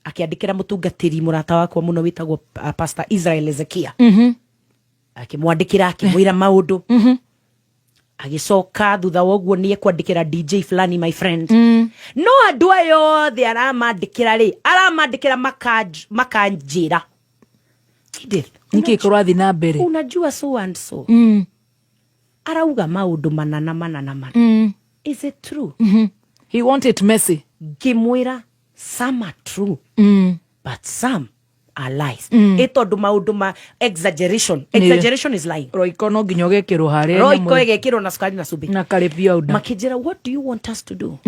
akiandikira mutungatiri murata wakwa muno witagwo Pastor Israel Ezekia. Akimwandikira akimwira maundu. Agicoka thutha woguo nie kwandikira DJ fulani my friend. No andu ayo they aramandikira makanjira. Edith, nikikurathi na mbere. Unajua so and so. Arauga maundu manana. Is it true? He wanted messy. Gimwira some are true, but some are lies. Etondu maundu ma exaggeration. Exaggeration is lying. Roiko no nginya gekirwo hare. Roiko gegekirwo na sukari na cumbĩ. Na karipia uda. Makijira, what do you want us to do?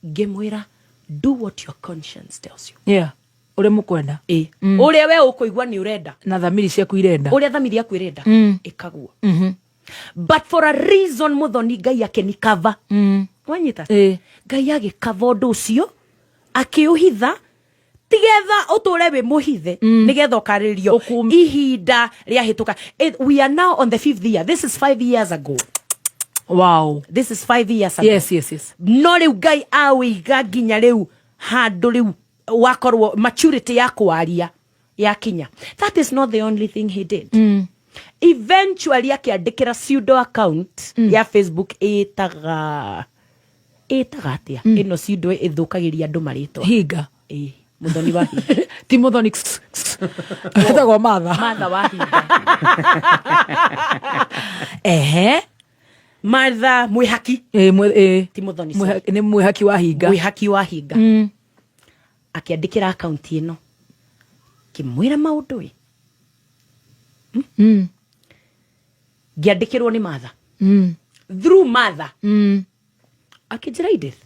Gemwira, do what your conscience tells you. Yeah. Ure mukwenda. Ure we ukuigua ni urenda. Na thamiri ciaku irenda. Ure thamiri yaku irenda. Ikaguo. But for a reason Muthoni Ngai yake ni cover. Wanyita? Ngai agikava ũndũ ũcio akiuhitha tigetha utũre we muhithe nigetha ũkarĩrio ihinda rĩahĩtũka. We are now on the 5th year. This is 5 years ago. Wow. This is 5 years ago. Yes. No rĩu Ngai awĩiga nginya rĩu handũ rĩu wakorwo maturity ya kwaria yakinya. That is not the only thing he did. Eventually akiandĩkĩra pseudo account ya Facebook ĩtaga atia ino pseudo ithũkagĩria andũ marĩtwa Hinga. Muthoni wa Hinga. Ti Muthoni etagwo Martha wa Hinga. Martha mwĩhaki. Ti Muthoni. Nĩ mwĩhaki wa Hinga. Mwĩhaki wa Hinga. Akiandĩkĩra account ĩno kimwĩra maũndũ ngiandĩkĩrwo nĩ Martha. Through Martha. Akijira Edith.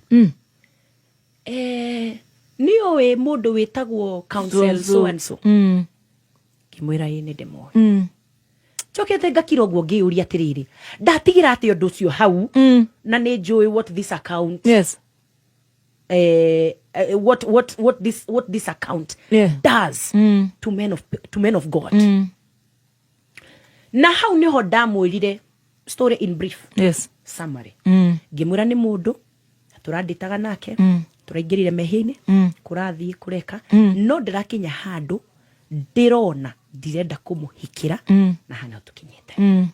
Niyo mũndũ wĩtagwo counsel so and so. Kimwĩra ĩ nĩ ndĩmoĩ. Chokete ngakira ũguo ngĩũria atĩrĩrĩ. Ndatigira atĩ ũndũ ũcio hau na nĩ njũĩ what this account. Yes. What this account does to men of God. Na hau niho ndamwĩrire story in brief. Yes. Summary. Ngĩmwĩra nĩ mũndũ tũrandĩtaga nake tũraingĩrire mehia-inĩ kũrathiĩ kũreka no ndĩrakinya handũ ndĩrona ndirenda kũmũhikĩra na hana tũkinyĩte.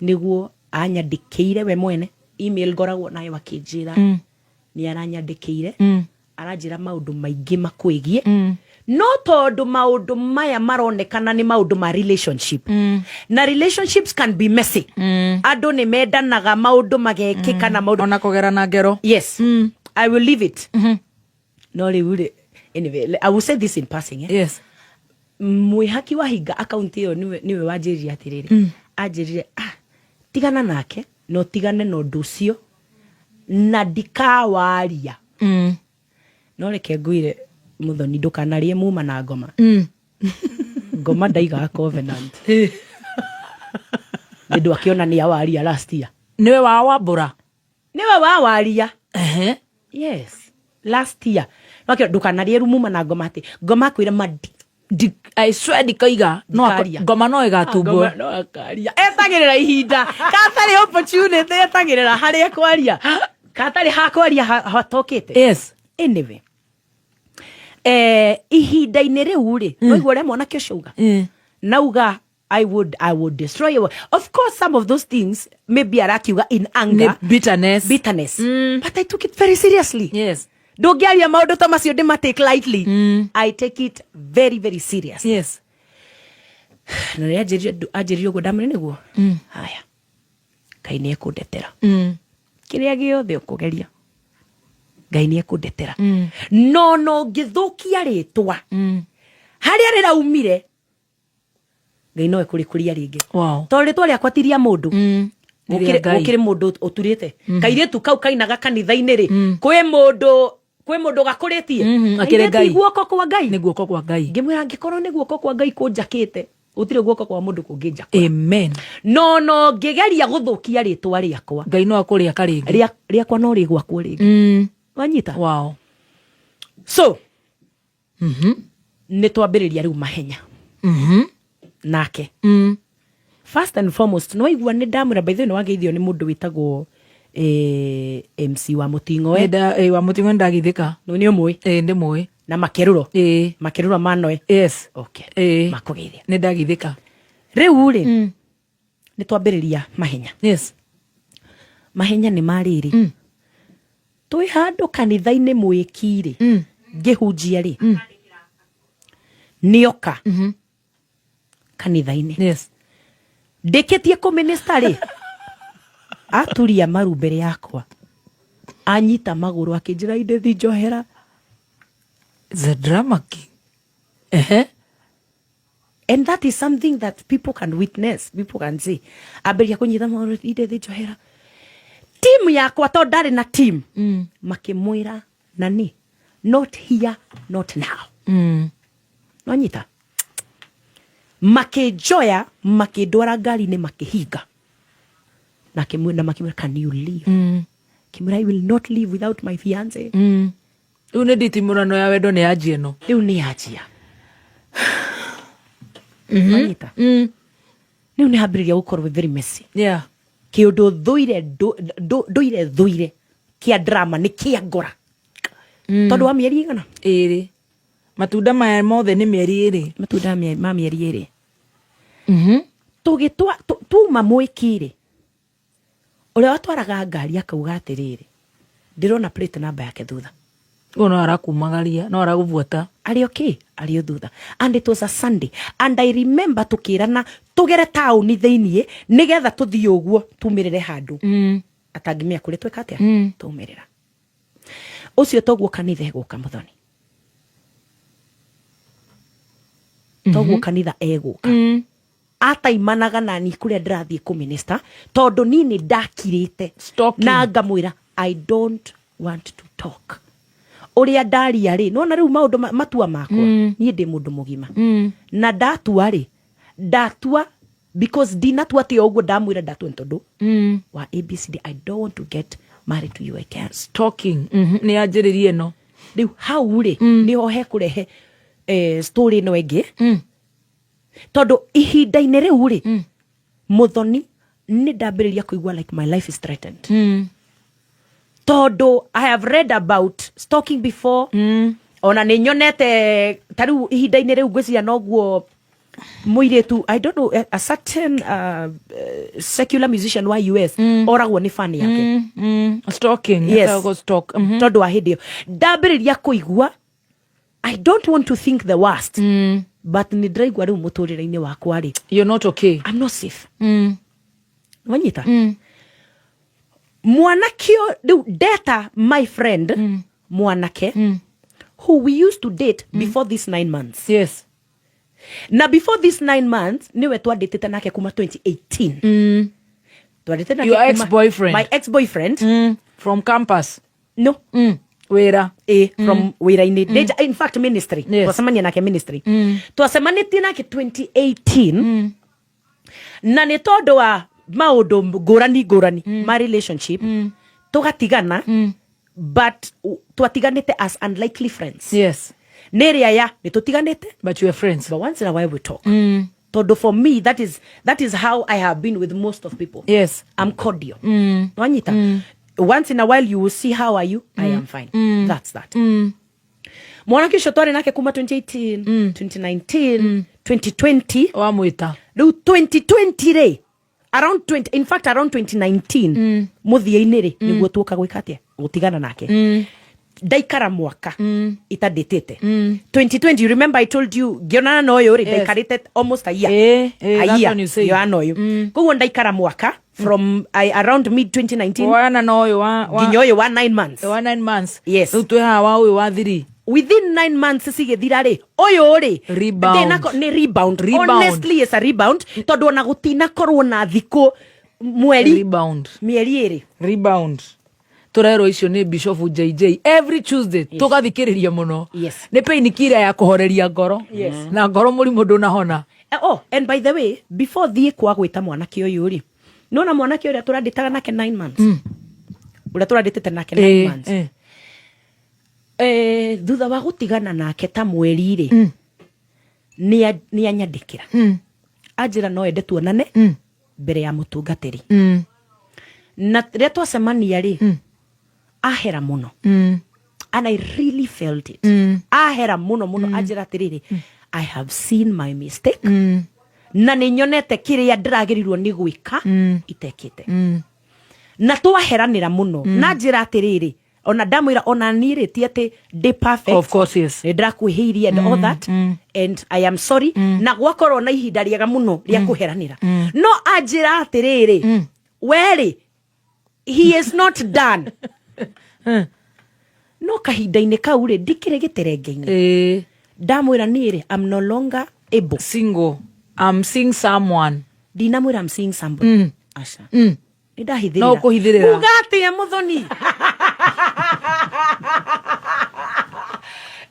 Nĩguo anyandĩkĩire we mwene email ngoragwo nayo akĩnjĩra nĩ aranyandĩkĩire aranjĩra maũndũ maingĩ makwĩgie no tondũ maũndũ maya maronekana nĩ maũndũ ma relationship. Na relationships can be messy. Andũ nĩ mendanaga maũndũ magekĩka na maũndũ ona kũgerana ngero. Yes. I will leave it. No rĩu anyway, I will say this in passing. Yes. mwihaki wa hinga account iyo niwe wanjiriria atiriri anjirire tigana nake no tigane no nducio na ndikawaria no reke ngwire muthoni ndukanarie muma na ngoma ngoma ndaiga covenant ndu akiona ni awaria last year niwe wa wambura niwe wa waria yes last year wakio ndukanarie muma na ngoma ati ngoma kwira madi I swear dikaiga no ngoma no igatumbwo no akaria etagirira ihinda katari opportunity etagirira haria kwaria katari hakwaria hatokete yes anyway ihinda-inĩ rĩu rĩ noigua ũrĩa mwanake ũcio uga nauga I would destroy you. Of course some of those things maybe arakiuga in anger bitterness but I took it very seriously. Yes, ndũngĩaria maũndũ ta macio ndĩma take lightly. I take it very very serious. Yes, na rĩrĩa anjĩrire ũguo ndamwĩra nĩguo haya Ngai nĩ ekũndetera kĩrĩa gĩothe ũkũgeria Ngai nĩ ekũndetera no ngĩthũkia rĩtwa harĩa rĩraumire Ngai no ekũrĩkũria rĩngĩ. Tondũ rĩtwa rĩakwa ti rĩa mũndũ gũkĩrĩ mũndũ ũturĩte kairĩtu kau kainaga kanitha-inĩ rĩ kwĩ mũndũ gakũrĩtie akĩrĩ Ngai guoko kwa Ngai nĩ guoko kwa Ngai. Ngĩmwĩra angĩkorwo nĩ guoko kwa Ngai kũnjakĩte gũtirĩ guoko kwa mũndũ kũngĩ njakũra. Amen. No ngĩgeria gũthũkia rĩtwa rĩakwa Ngai no akũrĩa karĩngĩ rĩakwa no rĩgwakwo rĩngĩ. Wanyita? Wow. So nĩ twambĩrĩria rĩu mahenya nake first and foremost no igua nĩ ndamwĩra by the way nĩ wageithio nĩ mũndũ wĩtagwo MC wa Mũting'o wa Mũting'o ndagithĩka no nĩ ũmũĩ ndĩ mũĩ na makerũro manoe. Yes, okay makugeithia nĩ ndagithĩka rĩu rĩ nĩ twambĩrĩria mahenya. Yes, mahenya nĩ marĩrĩ twĩ handũ kanitha-inĩ mwĩkire ngĩhunjia rĩ nĩoka kanitha-inĩ. Yes, ndĩkĩtie kũmĩnĩsta rĩ aturia maru mbere yakwa anyita magũrũ akĩnjĩra Edith Njohera the drama king. And that is something that people can witness, people can see. Ambĩrĩria kũnyita magũrũ Edith Njohera timu yakwa to ndarĩ na team makĩmwĩra nani not here not now nonyita makĩnjoya makĩndwara ngari-inĩ makĩhinga na makĩmwĩra can you leave kimwĩra I will not leave without my fiance. Rĩu nĩ nditimũrano ya wendo nĩ yanjia ĩno rĩu nĩ yanjia nonyita rĩu nĩ hambĩrĩria gũkorwo very messy. Yeah, kĩũndũ thũire kĩa drama nĩ kĩa ngora tondũ wa mĩeri igana ĩrĩ matunda maya mothe nĩ mĩeri ĩrĩ matunda ma mĩeri ĩrĩ tuma mwĩkire ũrĩa watwaraga ngari akauga atĩrĩrĩ ndĩrona plate number yake thutha ũyũ no arakumagaria no aragũbuata arĩ thutha and it was a Sunday and I remember tukĩrana tũgere taũni thĩiniĩ nĩgetha tũthiĩ ũguo tumĩrĩre handũ atangĩmĩa kũrĩ twĩka atĩa tumĩrĩra ũcio toguo kanitha egũka Mũthoni toguo kanitha egũka ataimanaga nani kũrĩa ndĩrathiĩ kũmĩnĩsta tondũ niĩ nĩ ndakirĩte na ngamwĩra I don't want to talk ũrĩa ndaria rĩ nona rĩu maũndũ matua makwa niĩ ndĩ mũndũ mũgima na ndatua rĩ ndatua because ndinatua atĩ ũguo ndamwĩra ndatua tondũ wa ABCD I don't want to get married to you again. Talking nĩ yanjĩrĩrie ĩno rĩu hau rĩ nĩho hekũrehe story ĩno ĩngĩ tondũ ihinda-inĩ rĩu rĩ Mũthoni nĩ ndambĩrĩria kũigua like my life is threatened tondũ I have read about stalking before ona nĩ nyonete tarĩu ihinda-inĩ rĩu ngwĩciria noguo mũirĩtu I don't know a certain secular musician wa US oragwo nĩ fan yake stalking. Yes, tondũ wa hĩndĩ ĩyo ndambĩrĩria kũigua I don't want to think the worst but nĩ ndĩraigua rĩu mũtũrĩre-inĩ wakwa rĩ you're not okay, I'm not safe. Wanyita mwanake rĩu data my friend mwanake who we used to date before these 9 months. Yes, Na before this 9 months niwe twanditite nake kuma 2018. Twanditite nake your ex-boyfriend. My ex-boyfriend from campus. No. Wera. From wira-ini. In fact ministry. Yes. Twasemania nake ministry. Twasemanitie nake 2018. Na nĩ tondũ wa maũndũ ngũrani my relationship tugatigana but twatiganĩte as unlikely friends. Yes. Neria ya nĩ tutiganĩte But you are friends. but once in a while we talk. Tondũ for me that is how I have been with most of people. Yes. I'm cordial. Wanyita. Once in a while you will see how are you. I am fine. That's that. Mwanake ũcio twarĩ nake kuma 2018, 2019, 2020. Wamwĩta. Rĩu 2020 rĩ around 2019 mũthia-inĩ rĩ nĩguo tuoka gwĩka atĩa gũtigana nake. Ndaikara mwaka itandĩtĩte. 2020 you remember I told you ngĩonana na ũyũ rĩ ndaikarĩte almost a year. A year ngĩonana ũyũ. Koguo ndaikara mwaka from around mid 2019 wana na ũyũ nginya ũyũ wa 9 months. Wa 9 months. Yes. Rĩu twĩ haha wa ũyũ wa 3. Within 9 months cigĩthira rĩ ũyũ rĩ nĩ rebound. Honestly is a rebound tondũ ona gũtinakorwo na thikũ mweri mĩeri ĩrĩ rebound. Turero icio nĩ Bishop JJ every Tuesday tugathikĩrĩria mũno. Nĩ painkiller ya kũhoreria ngoro na ngoro mũrimũ ndũnahona. And by the way before thiĩ kwa gwĩta mwanake ũyũ rĩ nona mwanake ũrĩa tũrandĩtaga nake 9 months ũrĩa tũrandĩtĩte nake 9 months thutha wa gũtigana nake ta mweri rĩ nĩ anyandĩkĩra anjĩra no ende tuonane mbere ya mũtungatĩri na rĩrĩa twacemania rĩ ahera mũno and I really felt it. Ahera mũno anjĩra atĩrĩrĩ I have seen my mistake na nĩ nyonete kĩrĩa ndĩragĩrĩirwo nĩ gwĩka itekĩte na twaheranĩra mũno na njĩra atĩrĩrĩ ona ndamwĩra ona nirĩ ti atĩ ndĩ perfect. Of course yes. Nĩndĩrakwĩhĩirie and all that and I am sorry na gwakorwo na ihinda rĩega mũno rĩa kũheranĩra no anjĩra atĩrĩrĩ werĩ he is not done. No kahinda-inĩ kau rĩ ndikĩrĩ gĩterenge-inĩ ndamwĩra nirĩ I'm no longer able. Single. I'm seeing someone. Ndinamwĩra I'm seeing somebody. Aca. Nĩndahithĩrĩra. No kũhithĩrĩra. Kuga atĩa mũthoni?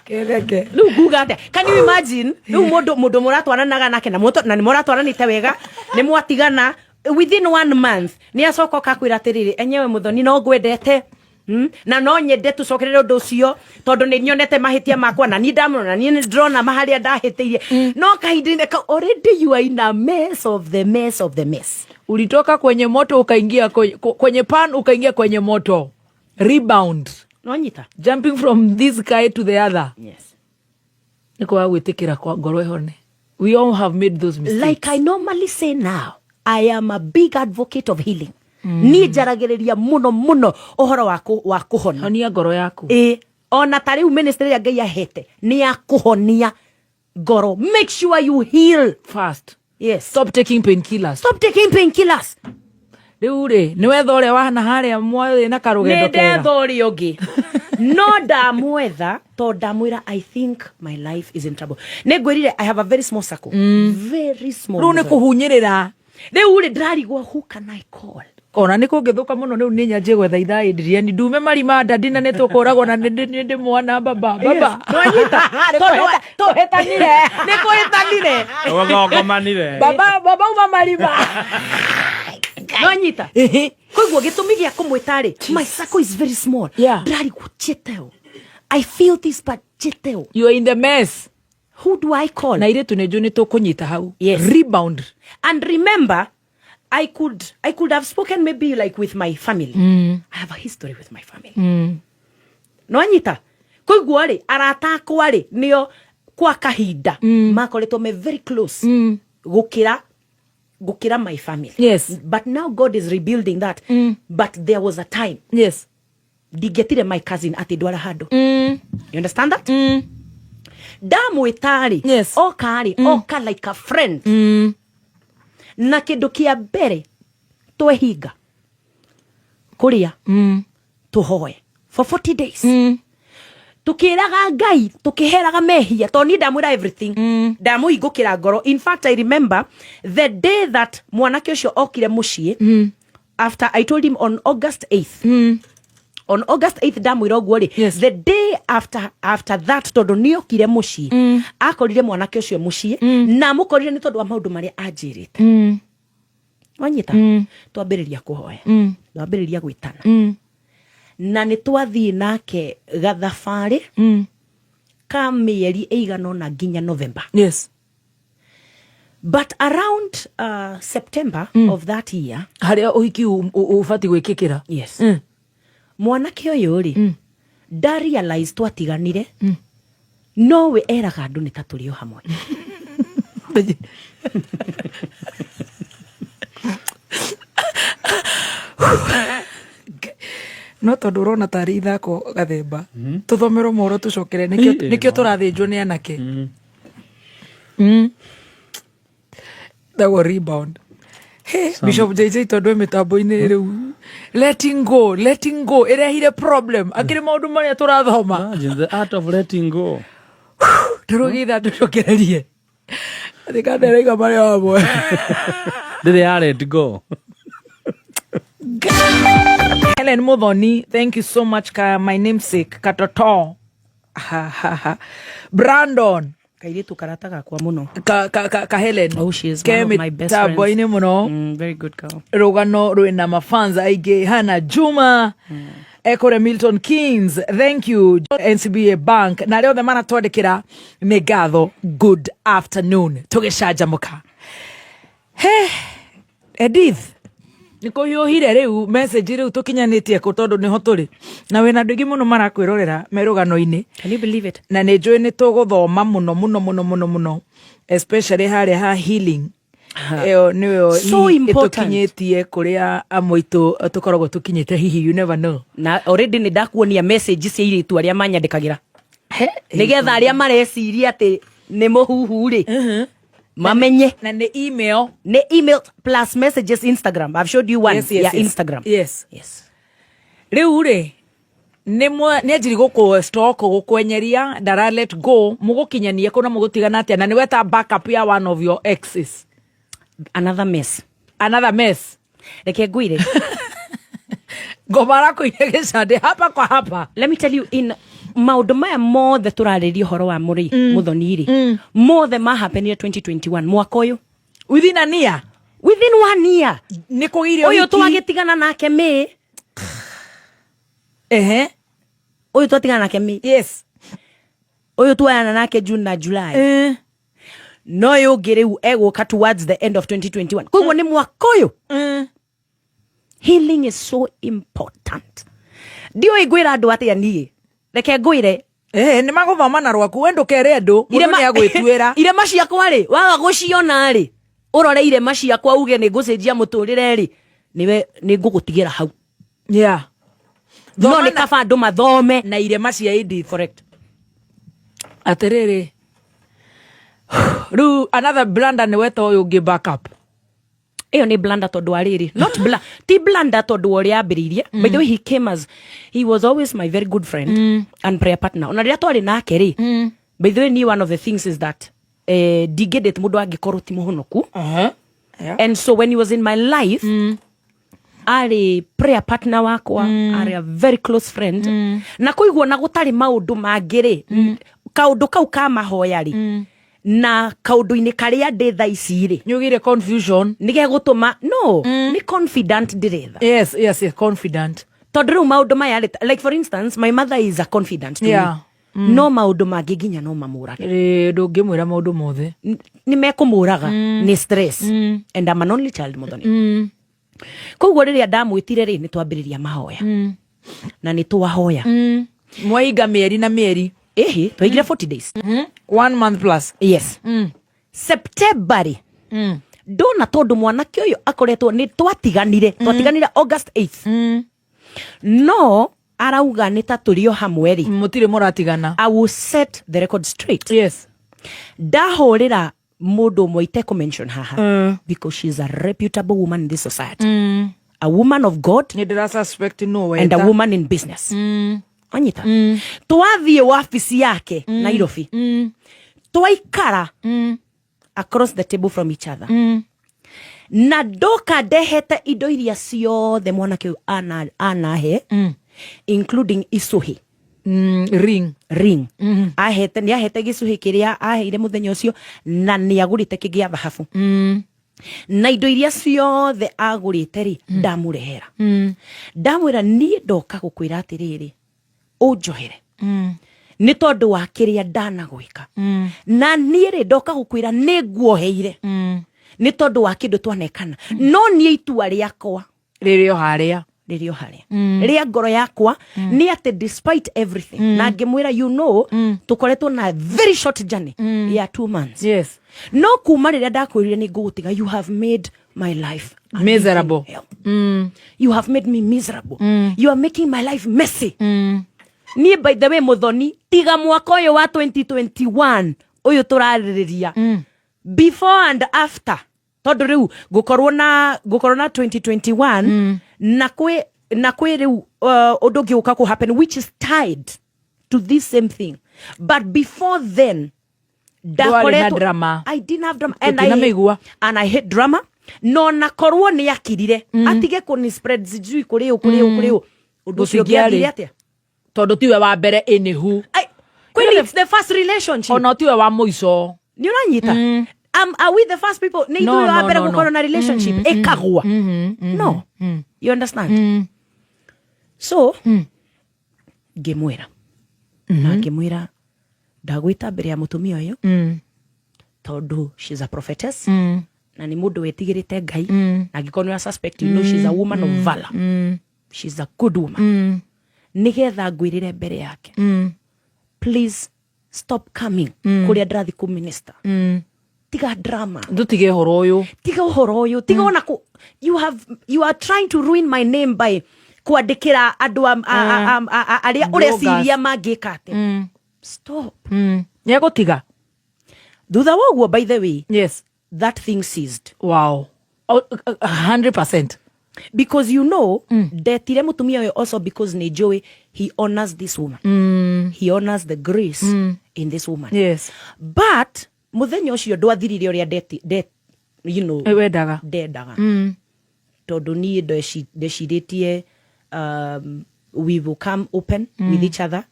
Kereke. Rĩu kuga atĩa? Can you imagine? Rĩu mũndũ mũratwaranaga nake na nĩ mũratwaranĩte wega nĩ mwatigana within 1 month nĩ acoka akakwĩra atĩrĩrĩ enyewe mũthoni no ngwendete na no nyende tucokerere ũndũ ũcio tondũ nĩ nyonete mahĩtia makwa na niĩ ndamũrona niĩ ndĩrona maharĩa ndahĩtĩirie no kahinda-inĩ already you are in a mess of the mess of the mess. Ulitoka kwenye moto ukaingia kwenye pan ukaingia kwenye moto. Rebound. Nonyita. Jumping from this guy to the other. Yes. Niko wa gwĩtĩkĩra kwa ngoro ĩhone. We all have made those mistakes. Like I normally say now, I am a big advocate of healing. Ni jaragĩrĩria mũno ũhoro wa kũhona. Honia ngoro yaku. Ona ta rĩu ministry ya Ngai ahete ni ya kũhonia ngoro. Make sure you heal fast. Yes. Stop taking painkillers. Stop taking painkillers. Rĩu rĩ nĩ wetha ũrĩa wahana harĩa mwarĩ na karũgendo kega. Nĩ ndetha ũrĩa ũngĩ. No ndamwetha to ndamwĩra I think my life is in trouble. Nĩ ngwĩrire I have a very small circle. Very small. Rĩu nĩ kũhunyĩrĩra. Rĩu rĩ ndĩrarigwo who can I call? Ona nĩ kũngĩthũka mũno rĩu nĩ nyanjie gwetha ithaa ndiria ni ndume marima ndandi na nĩ tũkũragwo na ndĩ mwana baba. Nwanyita tũhĩtanire. Nĩ kũhĩtanire. Tũgothogomanire. Baba uma marima. Nwanyita. Koguo gĩtũmi gĩa kũmwĩta rĩ my circle is very small. Ndĩrarigwo Cheteo. I feel this but Cheteo. You are in the mess. Who do I call? Na iretu nĩ njũ nĩ tũkũnyita hau. Yes. Rebound. And remember I could have spoken maybe like with my family. I have a history with my family. No anyita. Koiguo rĩ arata akwa rĩ nĩo kwa kahinda makoretwo me very close gũkĩra my family. Yes. But now God is rebuilding that. But there was a time. Yes. Ndigetire my cousin atĩ ndwara handũ. You understand that? Ndamwĩta rĩ. Yes. Oka like a friend. Na kĩndũ kĩa mbere twehinga kũrĩa tũhoe for 40 days tukiraga Ngai tukiheraga mehia to ni ndamwira everything ndamuhingukira ngoro. In fact I remember the day that mwanake ucio okire mucii after I told him on August 8th on August 8th ndamwira guo ri the day after that tondu ni okire mucii akorire mwanake ucio mucii na mukorire ni tondu wa maundu maria anjirite wanyita twambiriria kuhoya twambiriria gwitana na ni twathii nake gathabari ka mieri eigana na nginya November. Yes. But around September of that year haria uhiki ufati gwikikira. Yes. Mwanake uyu ri da realize twatiganire no we eraga andu ni taturio hamwe. No tondu urona tari ithako gathemba tuthomero moro tucokere nikio turathinjwo ni anake that will rebound. Hey, Bishop JJ tondu mitambo-ini riu letting go irehire problem akiri maundu maria turathoma the art of letting go turugitha tucokererie thikanderiga maria wamwe ndire let go. Helen Muthoni, thank you so much. My namesake Katoto Brandon kairitu karataga kwa muno ka Helen. Oh, she is one of my best friends. Muno. Very good girl. Rogano rwina mafanza aige Hana Juma Ekore Milton Keynes, thank you. NCBA Bank na leo the mana twandikira megatho good afternoon tugicanjamuka. He Edith niko yohire riu message riu tukinyanitie ko tondu niho turi na wena ndigi muno marakwirorera merugano-ini. Can you believe it? Na ni njui ni tuguthoma muno especially haria ha healing. Eo niyo so important tukinyitie kuria amoitu tukoragwo tukinyite hihi you never know. Na already ni ndakuonia message cia iritu aria manyandikagira nigetha aria mareciria ati ni muhuhu ri mamenye na ni email plus messages Instagram. I've showed you one. Yes. Instagram. Yes. Riu ri ni ajiri guku stock gukwenyeria ndara let go mugukinyania kuna mugutigana atia na ni weta backup ya one of your exes. Another mess. Reke ngwire ngomara kuiregecande hapa kwa hapa. Let me tell you, in maundu maya mothe turariria horo wa Muthoni ri mothe mahapenire 2021 mwaka uyu within 1 year ni kugirio uyu twagitigana nake May uyu twatigana nake May. Yes. Uyu twayana nake June na July no yo ngiriu eguka towards the end of 2021 koguo ni mwaka uyu. Healing is so important. Dio igwira andu atia nie reke ngwire ni maguthoma na rwaku wendo kere andu mundu ni agwitwira irema ciakwa ri waga guciona ri urore irema ciakwa uge ni ngucenjia muturire ri niwe ni ngugutigira hau. No ni kaba andu mathome na irema cia Edith. Correct. Atiriri ru another blunder ni weto uyu ngi backup. Iyo ni blunder tondu ariri not ti blunder tondu uri ambiririe. By the way, he was always my very good friend and prayer partner. Ona ria twari nake ri by the way, ni one of the things is that digedet mundu angikorwo ti muhonoku. And so when he was in my life ari prayer partner wakwa ari a very close friend na kuigwo na gutari maundu mangiri kaundu kau ka mahoya ri na kaundu-ini karia ndi tha ici ri nyugire confusion nige gutuma no ni confident ndiretha. Yes, confident tondu riu maundu maya like for instance my mother is a confident to me. No maundu mangi nginya no mamurage ndungimwira maundu mothe ni mekumuraga ni stress and I'm an only child Muthoni. Koguo riria ndamwitire ri ni twambiriria mahoya na ni twahoya mwaiga mieri na mieri twaigire 40 days 1 month plus. Yes. September ri ndona tondu mwanake uyu akoretwo ni twatiganire August 8th no arauga ni taturio hamwe ri mutire muratigana. I will set the record straight. Yes. Ndahurira mundu moite ko mention haha because she's a reputable woman in this society. A woman of God ni dira suspect no way and a woman in business. Anyita. Twathie wabici yake Nairobi. Twaikara across the table from each other. Na ndoka ndehete indo iria ciothe mwanake anahe including icuhi. Ring. Ahete ni ahete gicuhi kiria aheire muthenya ucio na ni agurite kigia thahabu. Na indo iria ciothe agurite ri ndamurehera. Ndamwira ni ndoka gukwira atiriri unjohere. Ni tondu wa kiria ndanagwika. Na ni ri ndoka gukwira ni guoheire. Ni tondu wa kindu twanekana. No ni itua riakwa ririo haria ria ngoro yakwa ni ati despite everything na ngimwira tukoretwo na very short journey ya 2 months. Yes. No kuma riria ndakwirire ni ngugutiga, you have made my life miserable. You have made me miserable. You are making my life messy. Ni by the way muthoni tiga mwaka uyu wa 2021 uyu turaririria before and after tondu riu gukorwo na 2021 na kwe riu undu ngiuka ku happen which is tied to this same thing, but before then drama. I didn't have drama and I hate drama. No nakorwo ni akirire atige kuni spread sijui kuri undu ucio ngiathire atia tondu tiwe wa mbere inihu kweli it's the first relationship ona tiwe wa muico ni uranyita. Are we the first people? Ni no, wa mbere gukorwo na relationship ekagwa. No. You understand? So ngimwira na ngimwira ndagwita mbere ya mutumia uyu tondu she's a prophetess na ni mundu wetigirite Ngai na gikorwo ya suspect she's a woman of valor. She's a good woman. Nigetha ngwirire mbere yake please stop coming kuria ndathi ku minister. Tiga drama. Ndutige horo uyu. Tiga ona ku you are trying to ruin my name by kuandikira andu aria ureciria mangikate. Stop. Nyegutiga. Thutha woguo by the way. Yes. That thing ceased. Wow. 100%. Because detire mutumia uyu also because ni Joey, he honors this woman. He honors the grace in this woman. Yes. But muthenya ucio ndwathirire uria wendaga tondu ni ndeciritie we will come open with each other.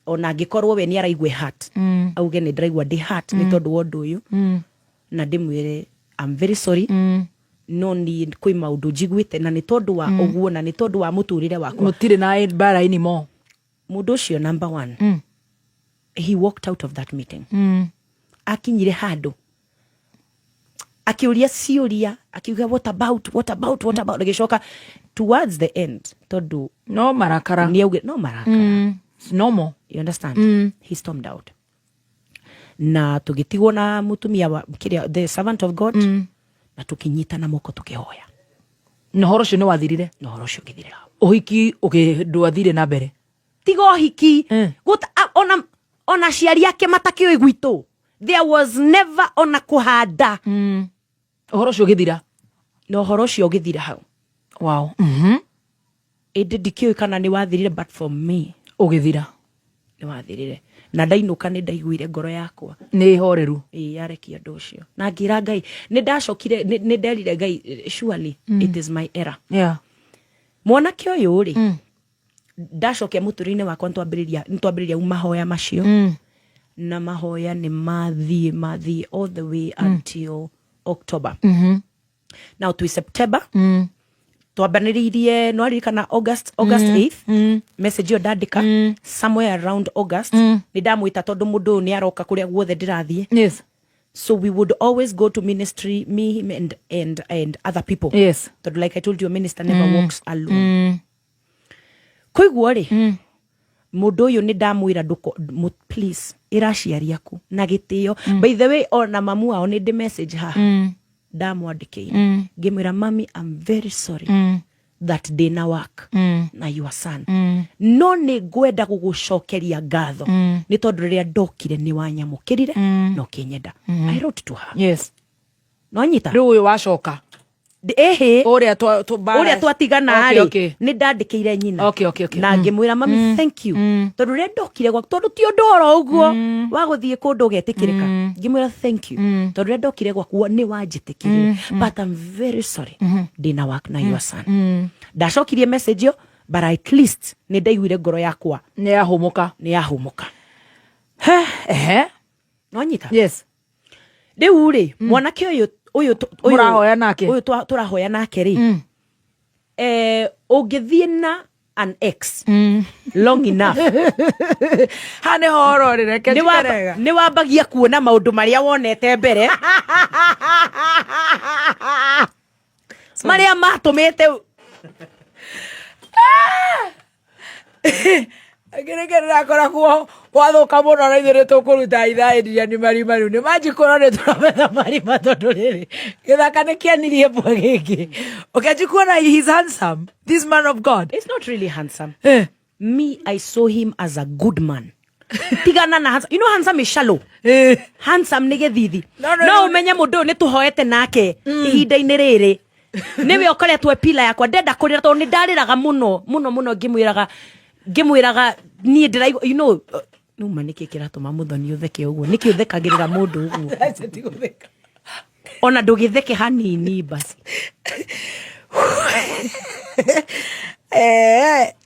Ona ngikorwo we ni araigwe heart auge ni ndiraigwa ndi heart ni tondu wa ndu uyu na ndimwire I'm very sorry. No ni kwi maundu njiguite na ni tondu wa uguo na ni tondu wa muturire wakwa mutire na bara anymore. Mundu ucio number 1 he walked out of that meeting. Akinyire handu akiuria ciuria akiuga what about agicoka towards the end tondu no marakara ni auge no marakara it's normal. You understand? He stormed out na tugitigwo na mutumia wa kiria the servant of God na tukinyita na moko tukihoya no horo cio ni wathirire no horo cio ngithirira uhiki ndwathire na mbere tigo hiki ona ciari yake matakioi gwitu. There was never ona kuhanda. Horo cio githira no horo cio githira hau. Wow. Indi ndikioi kana ni wathirire but for me ugithira ni wathirire na ndainuka ni ndaiguire ngoro yakwa ni horeru yarekia ndu ucio na ngira Ngai ni ndacokire ni nderire Ngai surely it is my error. Yeah. Mwanake uyu ri ndacokia muturine wakwa ntwambiriria mahoya macio na mahoya ni mathie all the way until October. Now to September twambaniririe no arikana August 8th message yo ndandika somewhere around August ni ndamwita tondu mundu ni aroka kuria guothe ndirathie. Yes. So we would always go to ministry, me, him and other people. Yes. Tondu like I told you, a minister never walks alone. Koiguo ri mundu uyu ni ndamwira please iraciari yaku na gitio. By the way ona mamu wao ni message ha ndamwandikire ngimwira mami I'm very sorry that day na work na your son no ni ngwenda gugucokeria ngatho ni tondu riria ndokire ni wanyamukirire no kinyenda. I wrote to her. Yes. No nyita riu uyu wacoka uria twatigana ri ni ndandikire nyina na ngimwira mami thank you tondu ria ndokire gwaku tondu ti ndoro uguo wa guthie kundu getikirika ngimwira thank you tondu ria ndokire gwaku ni wanjitikire but I'm very sorry dina work na your son ndacokirie message yo but at least ni ndaiguire ngoro yakwa ni yahumuka no nyita yes riu ri mwanake uyu murahoya nake uyu turahoya nake ri ungithie na an ex long enough hane horo ri reke jikarega ni wambagia kuona maundu maria wonete mbere maria matumite Agere nakora kuo wathuka muno na ithure tukuruta ithaĩria ni marima riu ni manjikora ni turametha marima tondu riri githaka ni kianirie mbwe giki ukajikuona he's handsome this man of God. It's not really handsome. Me, I saw him as a good man. Tigana na handsome. You know handsome is shallow. Handsome ni gethithi no umenye mundu ni tuhoete nake ihinda-ini riri niwe ukoretwe pila yakwa ndenda kurira tondu ni ndariraga muno ngimwiraga nie ndiraigua you know no manike kiratuma muthoni utheke uguo niki uthekagirira mundu uguo ona ndugitheke hanini basi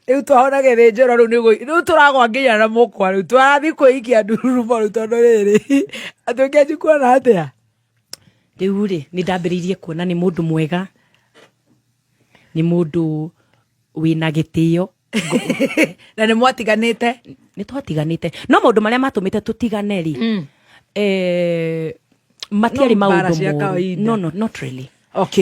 riu twahona githĩnjĩro riu turagwa nginya na mukwa riu twarathi kwĩikia ndururumo riu tondu riri atuĩke kuona atia riu ri ni ndambĩrĩirie kuona ni mundu mwega ni mundu wina gĩtĩo na ni mwatiganite ni twatiganite no maundu maria matumite tutigane ri matiari maundu no not really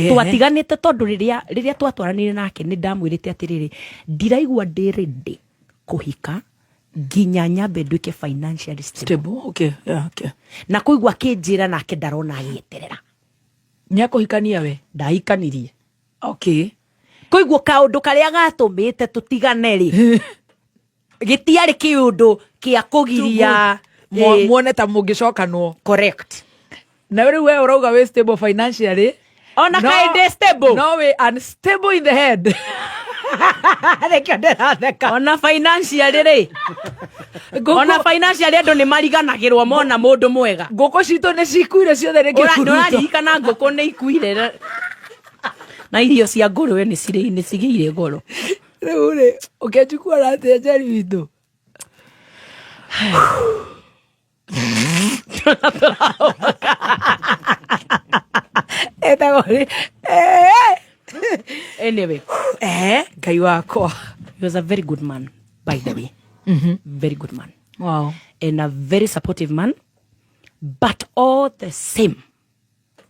twatiganite tondu riria twatwaranire nake ni ndamwirite atiriri ndiraigua ndirindi kuhika nginya nyambe nduike financially stable na kuigua kinjira nake ndarona agieterera nyakuhikania we ndahikanirie kuigua kaundu karia gatumite tutigane ri gitiari kiundu kia kugiria muone ta mungicokanwo correct na riu we urauga we stable financially ona kainde stable no we unstable in the head ona financially ri ona financially andu ni mariganagirwo mona mundu mwega nguku citu ni cikuire ciothe ni ngikuririkana nguku ni ikuire na irio cia ngũrwe ni cigĩire goro riu ri ukejikuona atia Njeri witu anyway Ngai wakwa he was a very good man by the way very good man wow and a very supportive man but all the same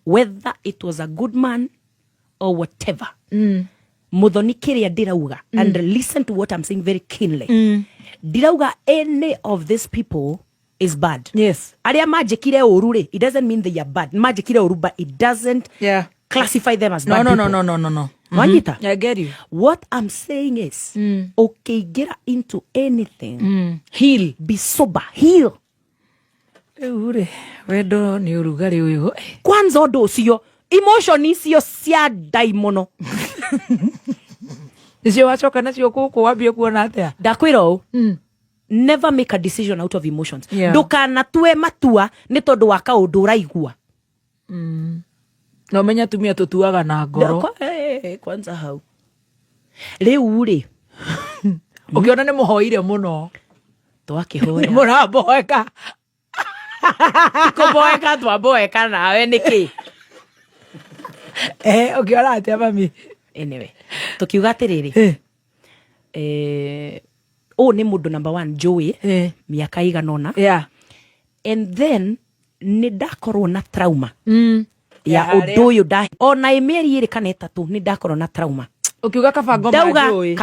whether it was a good man or whatever muthoni kiria ndirauga and listen to what I'm saying very keenly ndirauga any of these people is bad. Yes. Aria majikire uru ri it doesn't mean they are bad. Majikire uru but it doesn't classify them as bad people. No. Wanita? I get you. What I'm saying is okay, get into anything. Heal. Be sober. Heal. Ure wendo ni urugari uyu kwanza undu ucio emotion icio cia daimono icio wacoka nacio kuku wambie kuona atia ndakwira u never make a decision out of emotions. Ndukanatue matua ni tondu wa kaundu uraigua no menya tumia tutuaga na ngoro kwanza hau riu ri ukiona ni muhoire muno twakihoya muraboeka kuboeka twaboeka nawe niki ukiona atia mami anyway tukiuga atiriri ni mundu number 1 Joey miaka iganona and then ni ndakorwo na trauma ya undu uyu ona imeri iri kana itatu ni ndakorwo na trauma ukiuga kabango ma Joey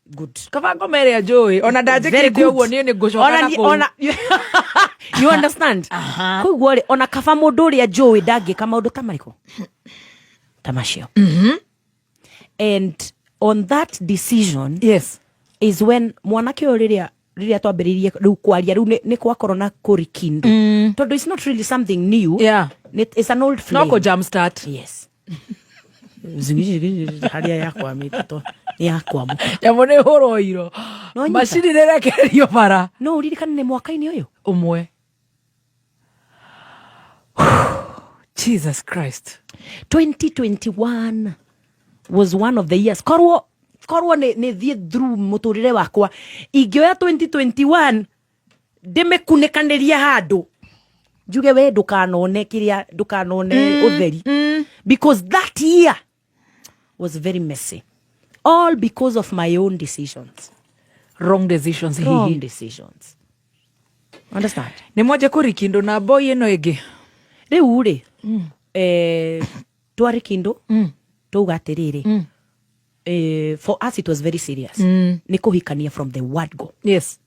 good kabango mere ya Joey ona ndajikite uguo ni ngucoka na ona you understand kuiguo ri ona kaba mundu ri ya Joey ndangika maundu tamariko tamashio and on that decision is when mwanake riria twambiririe riu kwaria riu ni kwakorwo na kurikindu tondu it's not really something new it's an old flame no jump start haria yakwa mito yakwa mu yamone horo iro macini nerekererio bara no uririkane ni mwaka-ini uyu umwe. Jesus Christ. 2021 was one of the years. Korwo ne thie through muturire wakwa ingioya 2021 ndimekunekanĩria handu njuge we ndukanone kiria ndukanone utheri because that year was very messy, all because of my own decisions, wrong decisions. Wrong decisions, understand? Ni moja kuri kindo na boy eno ege riu ri twari kindo tuga atiriri for us it was very serious. Ni kuhikania from the word go. Yes.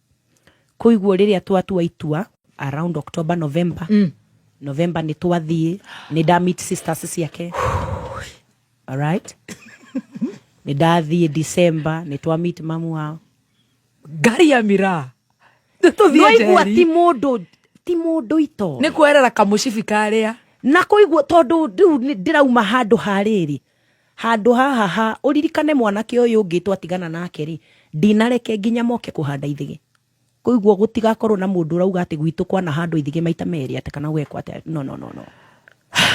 Kuiguo riria twatua itua around October, November. November ni twathie ni da meet sisters ciake. All right. Ni dathie December ni twa meet mamu wao. Gari ya mira. Kuigua ti mundu ito. Ni kwerera kamucibi karia. Na kuigua tondu ndirauma handu hariri. Handu haha uririkane mwanake uyu ungi twatigana nake ri ndinareke nginya moke kuhanda ithigi. Kuigua gutigakorwo na mundu urauga ati gwitu kwana handu ithigi maita meri ati kana gwekwa ati no.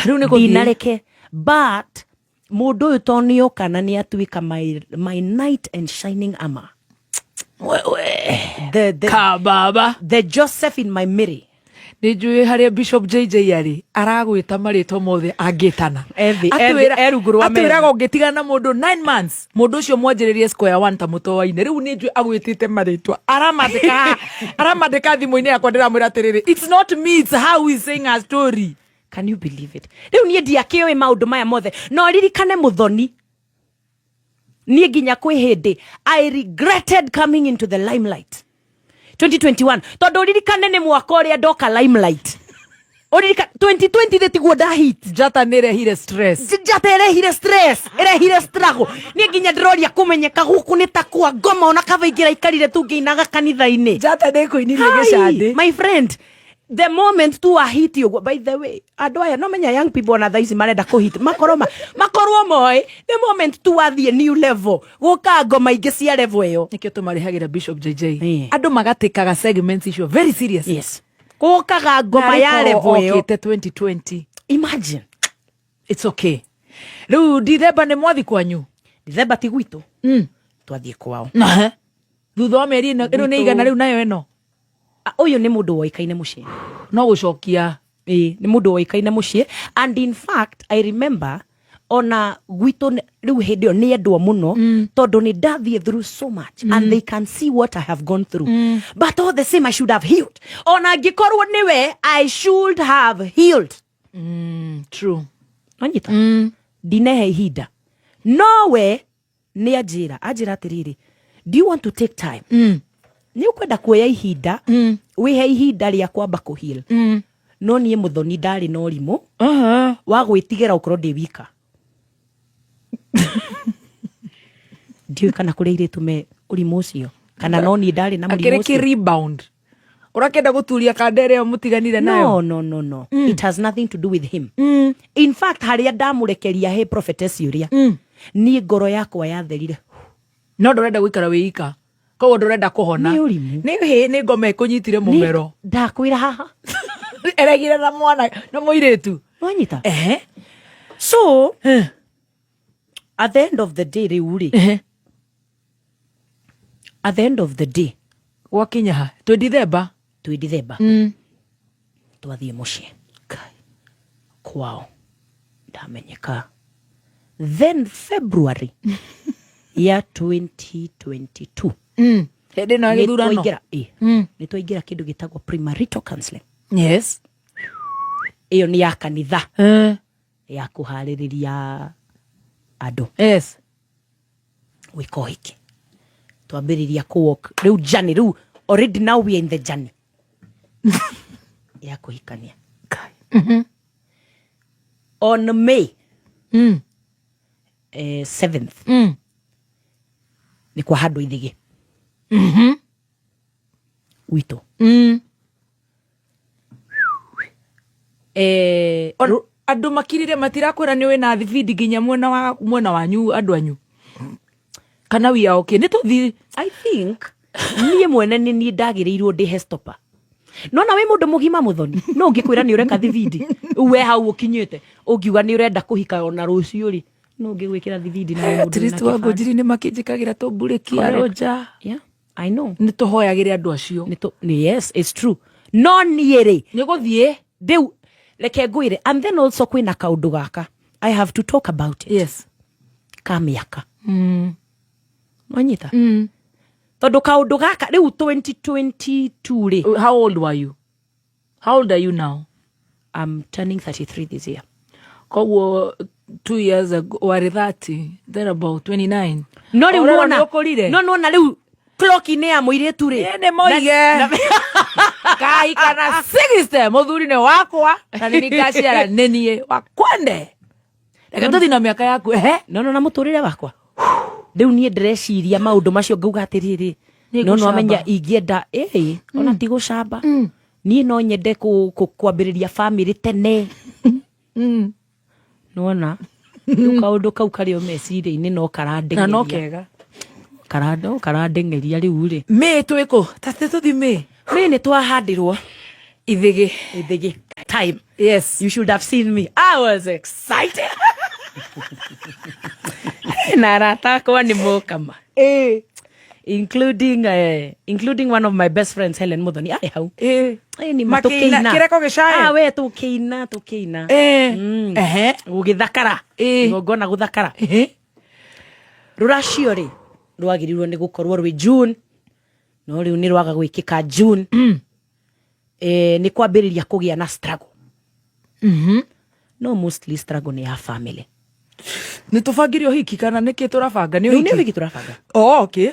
Riu ni kuthie ndinareke, but mundu uyu tonio kana ni atuika my knight and shining armor. the kababa, the Joseph in my Mary. Nijue haria Bishop JJ yari aragwita marito mothe angitana atwiraga ungitigana mundu 9 months mundu ucio mwanjiririe square 1 ta mutowaine. Riu nijue agwitite maritwa aramandika thimu-ini yakwa ndiramwira atiriri it's not me, it's how we saying a story. Can you believe it? Riu nie ndiakioe maundu maya mothe no ririkane muthoni nie nginya kwi hindi I regretted coming into the limelight 2021 tondu ririkane ni mwaka uria ndoka limelight. Uririka 2020 thitiguo da hit jata nirehire stress irehire struggle ni nginya ndiroria kumenyeka guku ni takwa ngoma ona kavaingira ikarire tu ngiinaga kanitha-ini jata ndikuinirie gicande. My friend, the moment tu a hit you, by the way, andu aya no menya young people na thaisi marenda kuhit makorwo moy the moment tu athie new level guka ngoma ingi cia level iyo nikio tumarihagira Bishop JJ andu magatikaga segments icio very serious. Yes, gukaga ngoma ya level iyo 2020. Imagine, it's okay. Riu Dithemba ni mwathi kwanyu? Dithemba ti gwitu twathie kwao thutha wa meri ino ni igana riu nayo eno uyu ni mundu woikaine mucii no gucokia ni mundu woikaine mucii. And in fact I remember ona gwitu riu hindi yo ni endwa muno tondu ni ndathie through so much and they can see what I have gone through but all the same I should have healed. Ona ngikorwo niwe I should have healed. True. Anyita ndinehe ihinda nowe ni ajira atiriri, do you want to take time ni ukwenda kuoya ihinda wihe ihinda ria kwamba kuheal no nie muthoni ndari no rimu wa gwitigera ukorwo ndi wika ndiu kana kuri ire tume urimu ucio kana no ni ndari na murimu ucio rebound urakenda guturia kandere yo mutiganire nayo. No. It has nothing to do with him. In fact haria ndamurekeria he prophetess uria ni ngoro yakwa yatherire no ndurenda gwikara wiika koguo ndurenda kuhona ni ngoma ikunyitire mumero ndakwira haha eregire na mwana na muiritu wanyita so at the end of the day riuri at the end of the day wakinya ha Dithemba twathie mucii kwao ndamenyeka. Then February ya 2022 hindi no githurano ni twaingira kindu gitagwo premarital counseling. Yes, iyo ni ya kanitha ya kuhaririria andu. Yes, wiko hiki twambiriria kuwalk riu journey riu already now we are in the journey ya kuhikania on May 7th ni kwa handu ithigi wito andu makirire matirakwira ni wina thibidi nginya mwena wanyu andu anyu kana wia okay ni tuthi I think nie mwene ni ndagirirwo ndi hestopa no na we mundu mugima muthoni no ngikwira ni ureka thibidi we hau ukinyete ungiuga ni urenda kuhika ona rucio ri no ngigwikira thibidi na mundu at least wangu njiri ni makinjikagira tumburikia roja yeah I know ni tuhoyagire andu acio yes it's true no niere ni guthie deu leke ngwire and then also kwina kaundu gaka I have to talk about it yes kamiaka wanyita tondu kaundu gaka riu 2022 ri how old were you? How old are you now? I'm turning 33 this year. Koguo 2 years ago were 30 then about 29 no riu no na riu clock ni ya muiritu ri ne moige kai kana 60 muthuri ne wakwa na ni ngaciara nenie wakwende reka tuthi na miaka yaku no na muturire wakwa riu nie ndreciria maundu macio ngauga atiriri no amenya ingienda ona ti gucamba nie no nyende kwambiriria family tene nona kaundu kau kari o meciria-ini no karandengeria na no kega karandengeria riu ri me twiko tate tuthi me ni twahandirwo ithigi time. Yes, you should have seen me. I was excited. Narataka ni mokama. Including one of my best friends, Helen Muthoni. Ai hau. Ni matukina. Kireko gicaya. We tukina. Ugithakara. Ngona guthakara. Ruracio ri rwagirirwo ni gukorwo rwi June. No riu ni rwaga gwikika June. Ni kwambiriria kugia na struggle. No, mostly struggle ni ya family. Ni tufangirio hiki kana niki turabanga ni hiki turabanga. Oh, okay.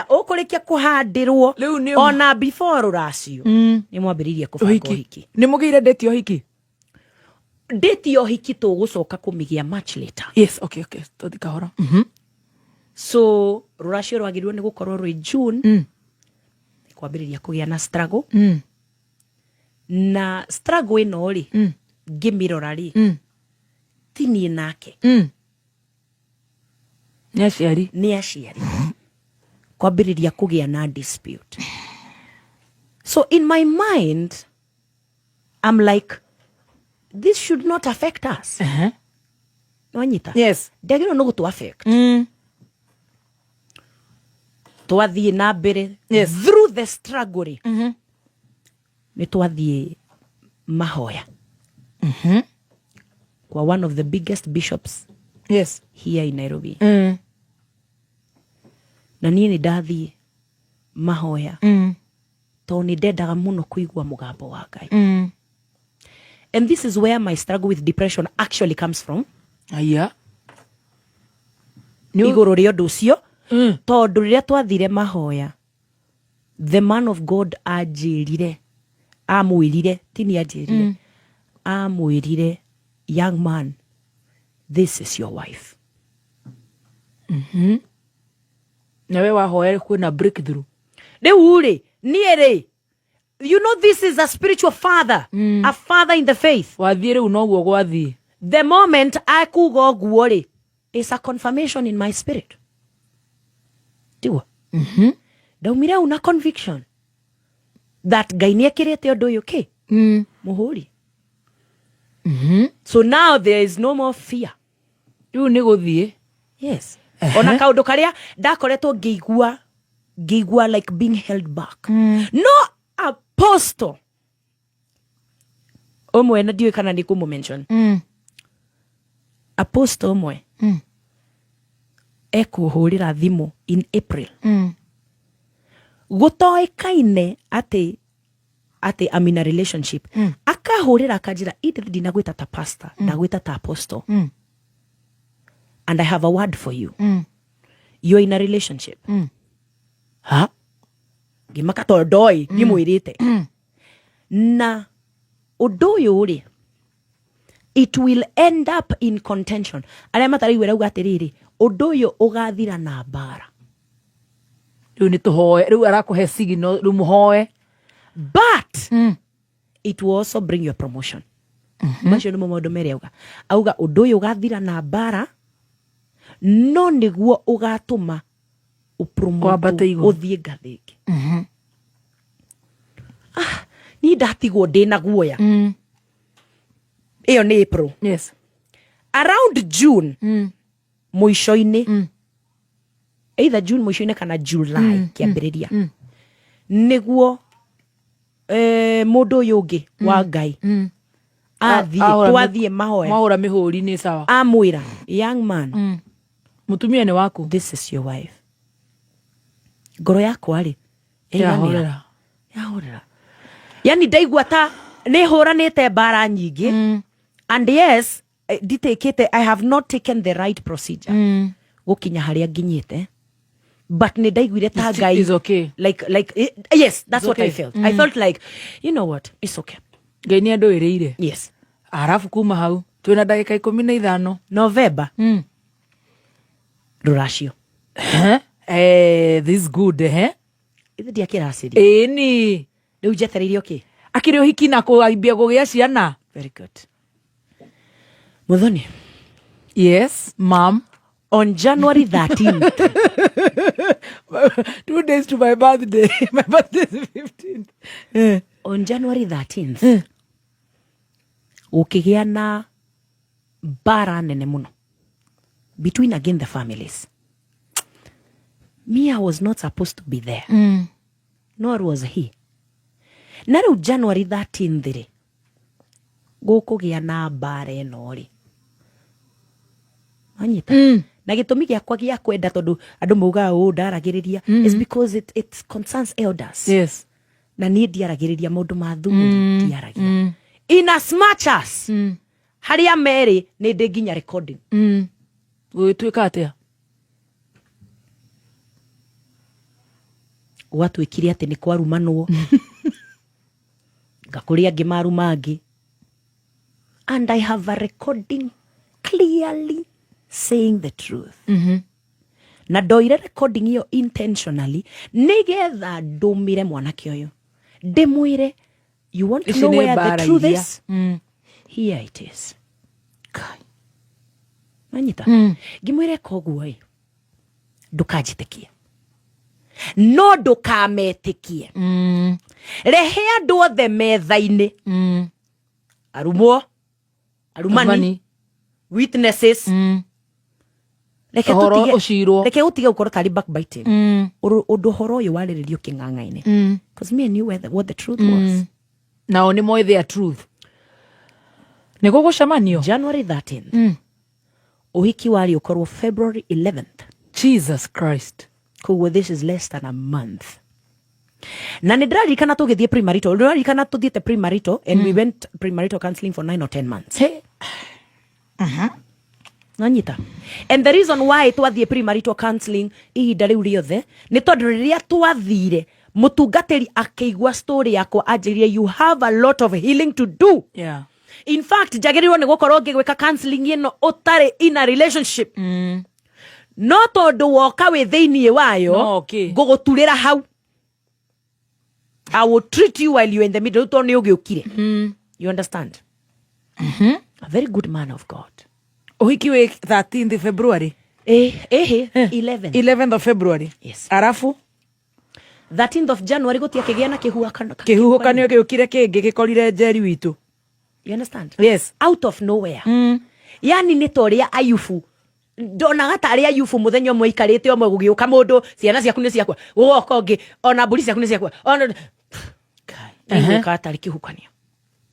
Ukurekia kuhandirwo ona before ruracio. Ni mwambiriria kubanga hiki. Ni mugire date yo hiki. Date yo hiki tugucoka kumigia much later. Yes, okay. Tuthikahora. So ruracio rwagirirwo ni gukorwo rwi June. Ni kwambiriria kugia na struggle. Na struggle ino ri ngimirora ri tini nake ni aciari kwambiriria kugia na dispute. So in my mind I'm like, this should not affect us. No nyita. Yes, ndagiro no gutu affect. Twathie na mbere. Yes, through the struggle. Ni twathie mahoya. Kwa one of the biggest bishops. Yes, here in Nairobi. Na niĩ nĩ ndathie mahoya. To nĩ ndendaga muno kuigua mugambo wa Ngai. And this is where my struggle with depression actually comes from. Aya. Iguru ria undu ucio. Tondu riria twathire mahoya, the man of God amwirire, tini ajirire. Amwirire, young man, this is your wife. Na we wahoya kwina breakthrough. Riu ri, niere. You know, this is a spiritual father, a father in the faith. Wathie riu no guo gwathie. The moment I kuga guo ri, it's a confirmation in my spirit. Tiwa. Daumira una conviction that Ngai ni ekirete undu uyu ki muhuri. So now there is no more fear. Riu ni guthie. Yes. Ona kaundu karia ndakoretwo ngigua like being held back. No apostle. Omwe na ndiwe kana ndikumu mention. Apostle omwe. Ekuhurira thimu in April. Gutoikaine ati I'm in a relationship. Akahurira akajira ite ndinagwita ta pastor, ndagwita ta apostle. And I have a word for you. You're in a relationship. Ha? Gimaka tordoi nimwirite. Na udoyo uri, it will end up in contention. Aria matariwira uga atiriri, udoyo ugathira na bara. Riu ni tuhoe, riu arakuhe signal, riu muhoe. But it will also bring your promotion. macio nimo maundu meri auga undu uyu ugathira na bara no niguo ugatuma upromote uthie ngathi ingi. Ni ndatigwo ndina guoya. Iyo ni April. Yes. Around June muico-ini either June muico-ini kana July kiambiriria niguo mundu uyu ungi wa Ngai twathie mahora mihuri ni sawa amwira young man mutumia ni waku, this is your wife. Ngoro yakwa ri yahorera yani ndaigua ta ni huranite bara nyingi and yes ditekete I have not taken the right procedure gukinya haria nginyite but ni ndaiguire ta Ngai is okay, like yes, that's what okay. I felt. I felt like, you know what, it's okay. Ngai ni andu iriire. Yes. Arafu kuma hau twina ndagika 15 November ruracio this good ithe dia kiraciri ni riu jetereirio okay akiri uhiki na kuambia gugia ciana. Very good. Muthoni. Yes ma'am. On January 13th 2 days to my birthday. My birthday is 15th. On January 13th ukigia na bara nene muno between again the families. Me, I was not supposed to be there. Nor was he. Na riu January 13th ri gukugia na bara eno ri anyita na gitumi giakwa gia kwenda tondu andu mauga ndaragiriria is because it concerns elders. Yes. Na ni ndiaragiriria maundu ma thumu ndiaragia in as much as haria meri ni ndi nginya recording gwitwika atia gwatwikire ati ni kwarumanwo ngakuria ngimaru mangi and I have a recording clearly saying the truth. Na ndoire recording hiyo intentionally nigetha ndumire mwanake uyu ndimwire you want to know where the truth is. Here it is. Kai manyita ngimwire koguo ndukajitikia no ndukametikie rehe andu othe metha-ini arumwo arumani witnesses reke utige gukorwo tari backbiting undu horo uyu wariririo king'ang'a-ini because me and you what the truth was. Now ni moi their truth ni gugucamanio January 13th uhiki wari ukorwo February 11th. Jesus Christ. Koguo this is less than a month. Na ndirarikana tugithie premarital ndirarikana tuthiete premarital and we went premarital counseling for 9 or 10 months. Hey. Nanyita. And the reason why twathie premarital counseling ihinda riu riothe ni tondu riria twathire mutungatiri akeigua story yakwa anjirie you have a lot of healing to do. Yeah. In fact jagirirwo ni gukorwo ngigwika counseling ino utari in a relationship. No tondu woka wi thiini wayo no, okay. Nguguturira hau. I will treat you while you're in the middle. To ni ugiukire. You understand? A very good man of God. Uhiki we 13th February. 11th of February. Yes. Arafu 13th of January gutia kigia na kihuhukano giukire kingi gikorire Njeri witu. You understand? Yes. Out of nowhere. Yani ni toria Ayubu. Ndonaga tari Ayubu muthenya umwe ikarite omwe gugiuka mundu ciana ciaku ni ciakwa gugoka ungi ona mburi ciaku ni ciakwa ona kai ka tari kihukanio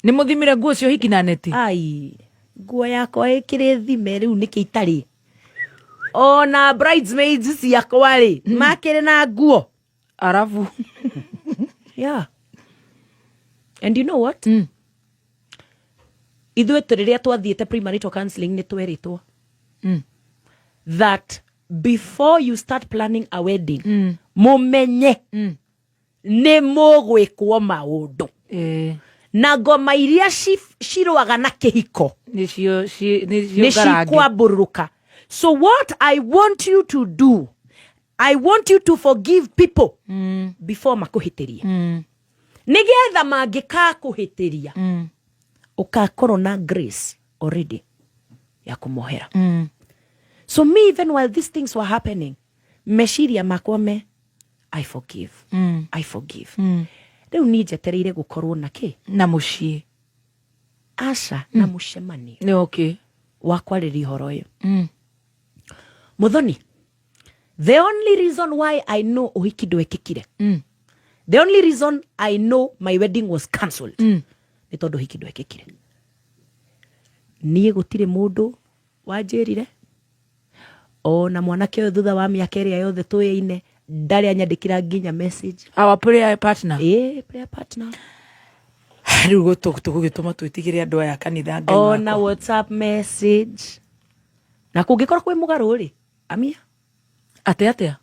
ni muthimire nguo cio hiki na neti ai nguo yakwa ikire thime riu niki itari ona bridesmaids ciakwa ri makire na nguo arafu yeah. And you know what ithuĩ tũrĩrĩa twathiĩte premarital counseling nĩ tweritwo that before you start planning a wedding mumenye nĩ mũgwĩkwo maũndũ na ngoma iria cirũaga na kĩhiko nĩ cikwambũrũka. So what I want you to do, I want you to forgive people before makũhĩtĩrie nĩgetha mangĩka kũhĩtĩria ukakorwo na grace already ya kumuhera. So me, even while these things were happening, meshiria makwa me, I forgive. I forgive. Riu ni njetereire gukorwo na ki na mucii aca na mucemani ni okay wa kwarĩria ũhoro ũyũ. Muthoni, the only reason why I know ũhiki ndwekĩkire, the only reason I know my wedding was cancelled, nĩ tondũ ũhiki ndwekĩkire. Niĩ gũtirĩ mũndũ wanjĩrire, ona mwanake ũyũ thutha wa mĩaka ĩrĩa yothe tũyaine ndarĩ anyandĩkĩra nginya message. Our prayer partner. Prayer partner. Riu tũgũgĩtũma twĩtigĩre andũ aya kanitha Ngai wako. Ona WhatsApp message. Na kũngĩkorwo kwĩ mũgarũ rĩ, Amia. Atea.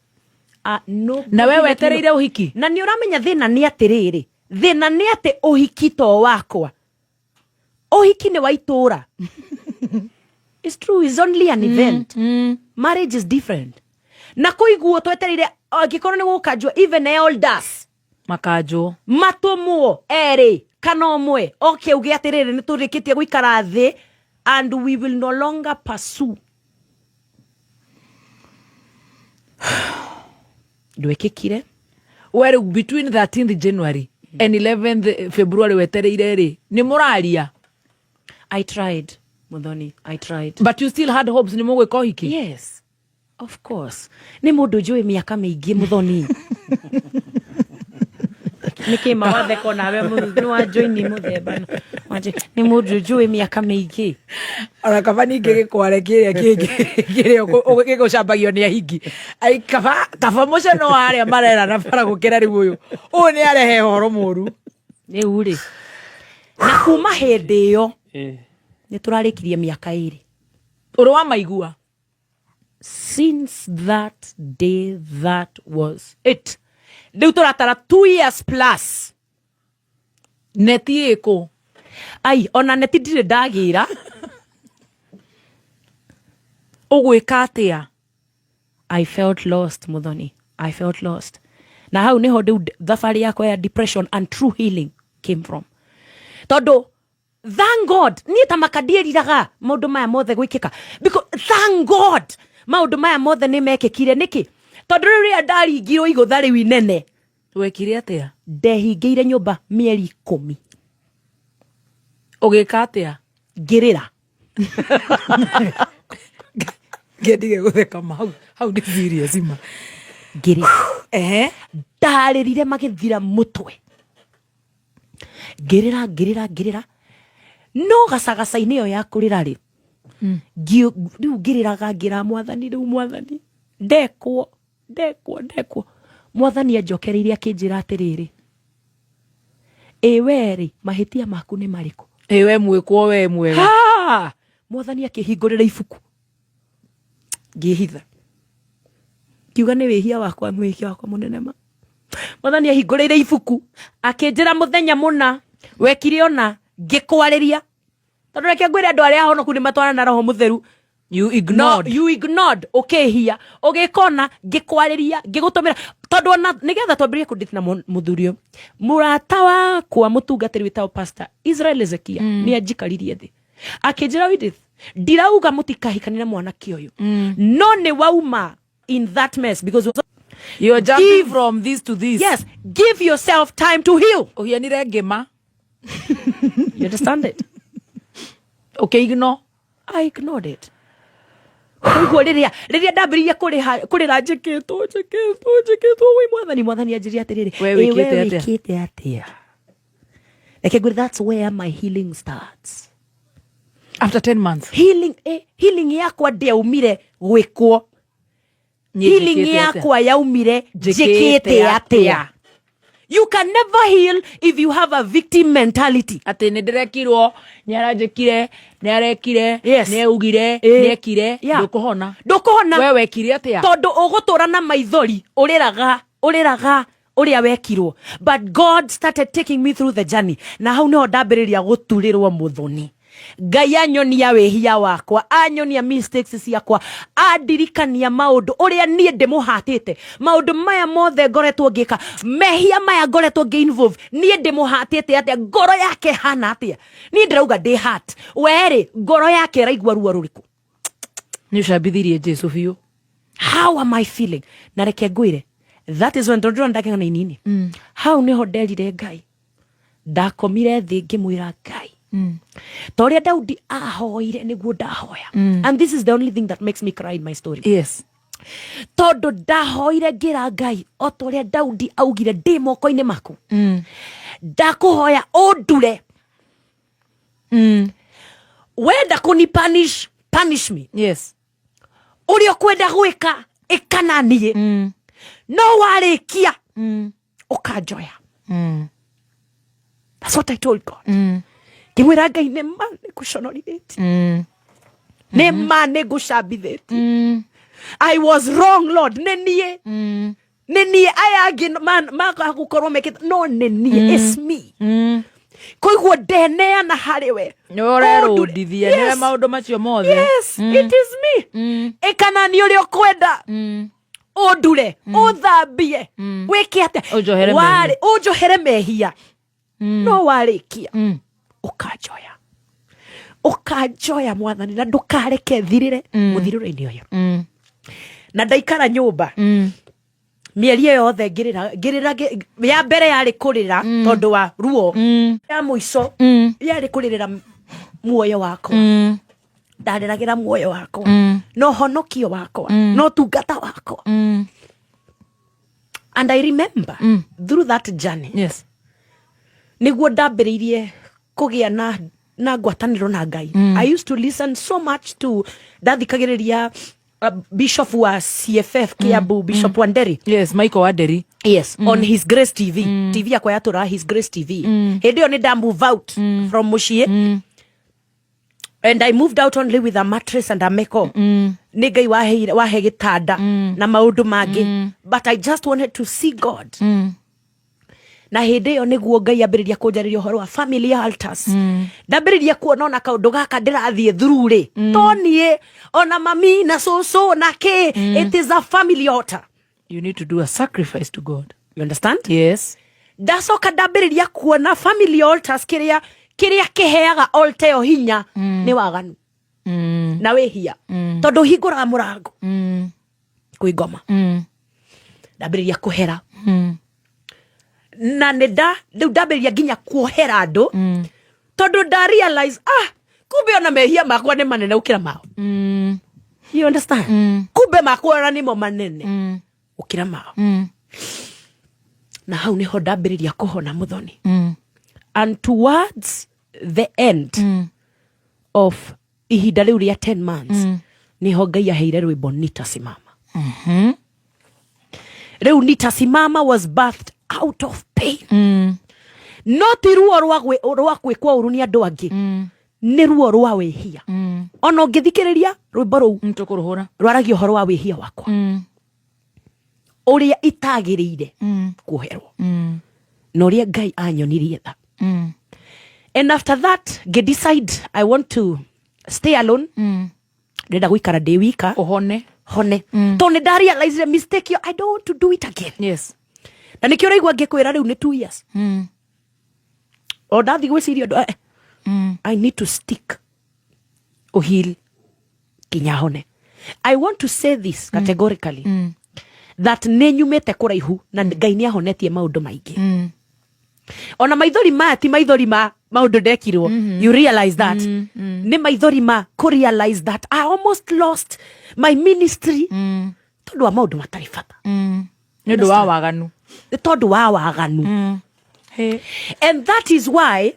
No. Na wewe wetereire ũhiki. Na nĩ ũramenya thĩna nĩ atĩrĩrĩ. Thĩna nĩ atĩ ũhiki to wakwa. Ũhiki nĩ wa itũra. It's true, it's only an event. Marriage is different. Na kũiguo twetereire angĩkorwo nĩ gũkanjwo even elders makanjwo matumwo erĩ kana ũmwe okay uge atĩrĩrĩ nĩ tũrĩkĩtie gũikara thĩ and we will no longer pursue. Ndwekĩkire. Well, between 13th January and 11th February wetereire rĩ nĩ mũraria. I tried, Muthoni, I tried. But you still had hopes ni mũgwĩka ũhiki? Yes, of course. Nĩ mũndũ njũĩ mĩaka mĩingĩ, Muthoni. Nĩkĩ mawatheko nawe nĩ wa join mũthemba nĩ mũndũ njũĩ mĩaka mĩingĩ. Ona kaba ningĩ gĩkware kĩrĩa kĩrĩa ũgĩgũcambagio nĩ ahingi. Ai kaba mũceno arĩa marera na bara gũkĩra rĩu ũyũ nĩ arehe ũhoro mũru. Rĩu rĩ na kuma hĩndĩ ĩyo nĩ tũrarĩkirie mĩaka ĩrĩ. Ũrĩ wa maigua? Since that day, that was it. Rĩu tũratara 2 years plus. Neti ĩkũ? Ai, ona neti ndirĩ ndagĩra. Ũgwĩka atĩa? I felt lost, Muthoni. I felt lost. Na hau niho rĩu thabarĩ yakwa ya depression and true healing came from. Tondũ thank God niĩ ta makandieriraga maũndũ maya mothe gwĩkĩka. Because thank God maũndũ maya mothe nĩ mekĩkire nĩkĩ? Tondũ rĩrĩa ndaringirwo igũtha rĩu inene. Wekire atĩa? Ndehingĩire nyũmba mĩeri 10. Ũgĩka atĩa? Ngĩrĩra. Ngendige gũtheka hau nĩ serious ma. Ngĩrĩra. Ndarĩrire magĩthira mũtwe. Ngĩrĩra. No gacagaca-inĩ ĩyo ya kũrĩra rĩ. Rĩu ngĩrĩraga ngĩra Mwathani rĩu Mwathani. Ndekwo. Mwathani anjokereirie akĩnjĩra atĩrĩrĩ. We rĩ mahĩtia maku nĩ marĩkũ? We mwĩkwo we mwega. Mwathani akĩhingũrĩra ibuku. Ngĩhitha. Kiuga nĩ wĩhia wakwa mũnene ma. Mwathani ahingũrĩire ibuku akĩnjĩra mũthenya mũna wekire ona ngĩkwarĩria. Tondũ reke ngwĩre andũ arĩa ahonoku nĩ matwarana na Roho Mũtheru. You ignored. Okay here. Ũgĩkona ngĩkwarĩria ngĩgũtũmĩra tondũ ona nĩgetha twambĩrĩrie kũndĩti na mũthuri ũyũ. Mũrata wakwa mũtungatĩri wĩtagwo Pastor Israel Ezekia nĩ anjikaririe thĩ. Akĩnjĩra Edith, ndirauga mũtikahikania na mwanake ũyũ. No nĩ wauma in that mess because you're jumping from this to this. Yes, give yourself time to heal. Ũhianire ngĩma. You understand it? Okay, ignore. I ignored it. Ũguo rĩrĩa ndambĩrĩirie kũrĩra njĩkĩtwo wĩ Mwathani anjĩria atĩrĩrĩ. We wĩkĩte atĩa? Reke ngwĩre that's where my healing starts. After 10 months. Healing yakwa ndĩaumire gwĩkwo. Healing yakwa yaumire njĩkĩte atĩa. You can never heal if you have a victim mentality. Ati nĩ ndĩrekirwo nĩ aranjĩkire nĩ arekire nĩ augire nĩ ekire ndũkũhona. We wekire atĩa? Tondũ ũgũtũra na maithori ũrĩraga ũrĩa wekirwo. But God started taking me through the journey. Na hau nĩho ndambĩrĩria gũturĩrwo Muthoni. Ngai anyonia wehia wakwa, anyonia mistakes ciakwa, andirikania maundu uria nie ndimuhatite, maundu maya mothe ngoretwo ngika, mehia maya ngoretwo ngi-involve, nie ndimuhatite atia, ngoro yake hana atia. Nie ndirauga ndi hat, weri ngoro yake raigua ruo ruriku. Ni shabithirie Jesu biu. How am I feeling? Na reke ngwire, that is when ndondora ndakega na inini. How niho nderire Ngai, ndakomire thi ngimwira Ngai, toria Daudi ahoire niguo ndahoya. And this is the only thing that makes me cry in my story. Yes. Todo ndahoire ngira Ngai o toria Daudi augire ndi moko-ini maku. Ndakuhoya undure. Wenda kuni punish me. Yes. Uri okwenda gwika ikananie. No warikia ukanjoya. That's what I told God. Kimwira Ngai nema niguconorithiti. Nema nigucambithiti. I was wrong, Lord. Nenie. Nenie aya angi magagukorwo mekite. No nenie, it's me. Koiguo ndeneana harĩ we. Nĩũrerũndithia nĩwe maũndũ macio mothe. Yes, it is me. Ikanani ũrĩa ũkwenda. Ũndure, ũthambie, wĩke atĩa. Ũnjohere mehia. No warĩkia. Ũkanjoya Mwathani, na ndũkareke thirĩre mũthirũro-inĩ ũyũ. Na ndaikara nyũmba mieri ĩyo yothe ngĩrĩra ya mbere yarĩ kũrĩra tondũ wa ruo, ya mũico yarĩ kũrĩrĩra muoyo wakwa. Ndarĩragĩra muoyo wakwa, no honokio wakwa, no tungata wakwa. And I remember through that journey, yes, niguo ndambĩrĩirie kũgĩa na ngwatanĩro na Ngai. I used to listen so much to ndathikagĩrĩria Bishop wa CFF Kiambu, Bishop Wanderi. Yes, Michael Wanderi. Yes, on His Grace TV. TV yakwa yatura His Grace TV. Hĩndĩ ĩyo nĩ move out from muciĩ. And I moved out only with a mattress and a meko. Nĩ Ngai wahe gĩtanda na maũndũ mangĩ. But I just wanted to see God. Na hĩndĩ ĩyo nĩguo Ngai ambĩrĩria kũnjarĩria ũhoro wa family altars. Ndambĩrĩria kuona ona kaũndũ gaka ndĩrathiĩ through rĩ. To niĩ ona mami na cũcũ na kĩ. It is a family altar. You need to do a sacrifice to God. You understand? Yes. Ndacoka ndambĩrĩria kuona family altars kĩrĩa kĩheaga altar ĩyo hinya nĩ waganu. Na wĩhia. Tondũ hingũraga mũrango kwĩ ngoma. Ndambĩrĩria kũhera. Na rĩu ndambĩrĩria nginya kuohera andũ tondũ nda realize kumbe ona mehia makwa nĩ manene gũkĩra mao. You understand? Kumbe makwa ona nĩmo manene gũkĩra mao. Na hau nĩho ndambĩrĩria kũhona mũthoni. And towards the end of ihinda rĩu rĩa 10 months nĩho Ngai aheire rwĩmbo Nitasimama. Rĩu Nitasimama was birthed out of pain. Not ruo rwa gwĩkwo ũru nĩ andũ angĩ, nĩ ruo rwa wĩhia. Ona ũngĩthikĩrĩria rwĩmbo rũu rwaragia ũhoro wa wĩhia wakwa ũrĩa itagĩrĩire kuoherwo, na ũrĩa Ngai anyonirie tha. And after that decide I want to stay alone. Ndĩrenda gũikara ndĩ wika hone tondũ nĩ ndarealize mistake yo, I don't want to do it again. Yes. Na nĩkĩo ũraigua ngĩkwĩra rĩu nĩ 2 years. O ndathi gwĩciria ũndũ I need to stick heal kinya hone. I want to say this categorically that nĩ nyumĩte kũraihu na Ngai nĩ ahonetie maũndũ maingĩ. Ona maithori maya ti maithori ma maũndũ ndekirwo. You realize that. Nĩ maithori ma realize that I almost lost my ministry tondũ wa maũndũ matarĩ bata. Nĩ ũndũ wa waganu. Tondũ wa waganu. And that is why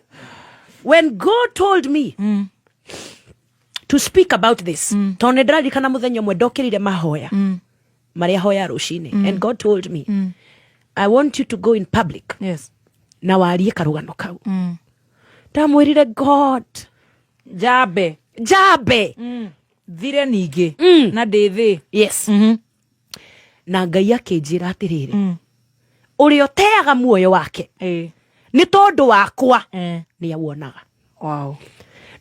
when God told me to speak about this, tondũ nĩ ndĩraririkana mũthenya ũmwe ndokĩrire mahoya marĩa hoya rũcinĩ, and God told me I want you to go in public. Yes. Na warie karũgano kau. Ndamwĩrire God, Jabe thire ningĩ na ndĩ thĩ. Yes. Na Ngai akĩnjĩra atĩrĩrĩ, ũrĩa ũteaga muoyo wake nĩ tondũ wakwa nĩ awuonaga. Wow.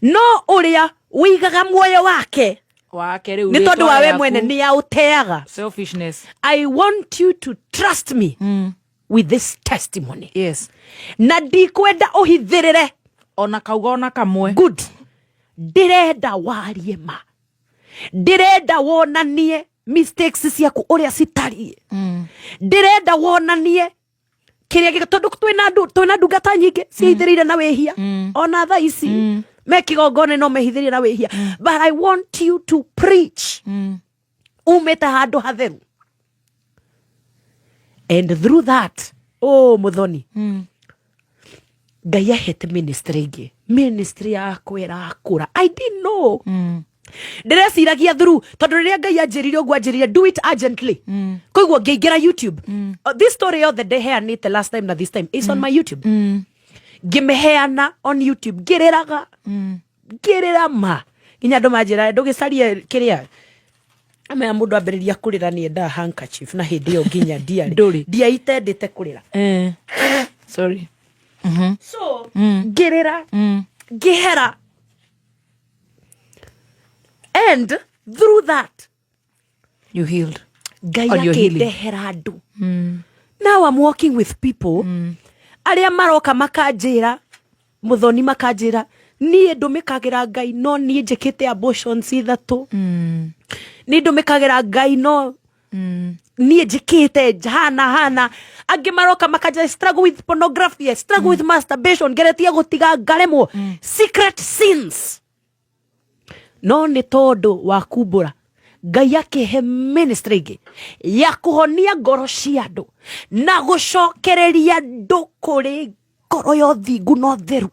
no uria wigaga muoyo wake ni tondu wa we mwene ni auteaga. Selfishness. I want you to trust me with this testimony. Yes. Na ndikwenda uhithirire ona kauga ona kamwe. Good. Ndirenda warie ma. Ndirenda wonanie mistakes ciaku uria citari. Ndirenda wonanie kiria gitondu twina ndungata nyingi ciithirire na wehia ona tha ici mekigongone no mehithirie na wehia, but I want you to preach umete handu hatheru, and through that muthoni Ngai ahete ministry ya kwira akura. I didn't know. Ndireciragia through tondu riria Ngai anjirire ogwo anjirire do it urgently. Koiguo ngeingira YouTube. This story of the day here the last time na this time is on my YouTube. Ngimeheana on YouTube giriraga girira ma nginya andu manjira ndugicarie kiria ame mundu ambiriria kurira ni enda handkerchief na hindi yo nginya dia itendete kurira sorry so girira gihera, and through that you healed. Gaya kidehera andu. Now I'm working with people aria maroka makanjira muthoni makanjira nie ndumikagira Ngai no nie njikite abortions ithatu ni ndumikagira Ngai no nie njikite hana angi maroka makanjira struggle with pornography, struggle with masturbation, geretia gutiga ngaremwo secret sins, no ni tondu wa kumbura Ngai akehe ministry ingi ya kuhonia ngoro cia andu na gucokereria andu kuri ngoro yo thingu no theru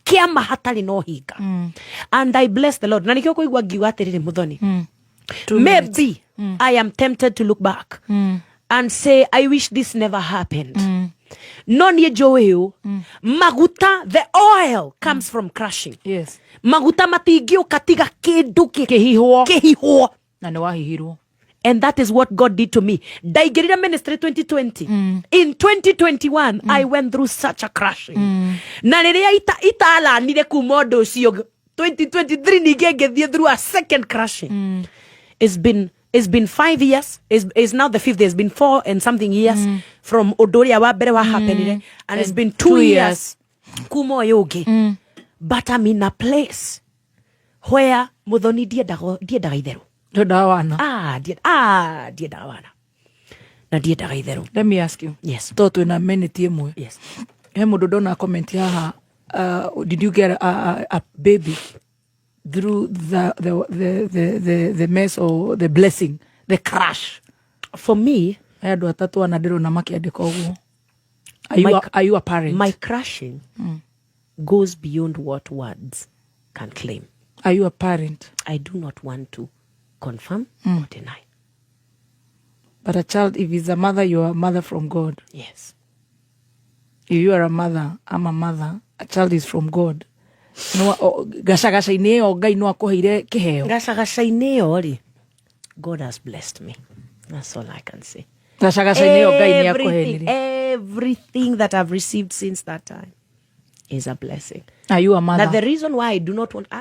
kiama hatari no hinga. And I bless the Lord. Na nikio kuigua ngiuga atiriri muthoni, maybe I am tempted to look back and say I wish this never happened. No nie joeu maguta, the oil comes from crushing. Yes. Maguta matingio katiga kindu kihihwo na ni wahihirwo. And that is what God did to me. Daigirira ministry 2020. In 2021, I went through such a crushing. Na riria itala nire kumodo ucio 2023 nigegethie through a second crushing. It's been 5 years. Is now the 5th. It's been 4 and something years from Odoria wa bere wa happened, and it's been 2 years. Kumo yogi. But I'm in a place where muthoni diendaga itheru. Dawana. Diendaga na diendaga itheru. Let me ask you. Yes. Toto ina minute imwe. Yes. He mundu dona comment haha. Did you get a baby through the mess or the blessing, the crash? For me, andu atatu anadiro na makiandika uguo. Are you a parent? My crushing goes beyond what words can claim. Are you a parent? I do not want to confirm or deny. But a child, if it's a mother, you're a mother from God. Yes. If you are a mother, I'm a mother. A child is from God. No, gacagaca-inĩ ĩyo Ngai no akũheire kĩheo. Gacagaca-inĩ ĩyo ri, God has blessed me. That's all I can say. Gacagaca-inĩ ĩyo Ngai nĩ akũheire. Everything that I've received since that time is a blessing. Are you a mother? Now the reason why I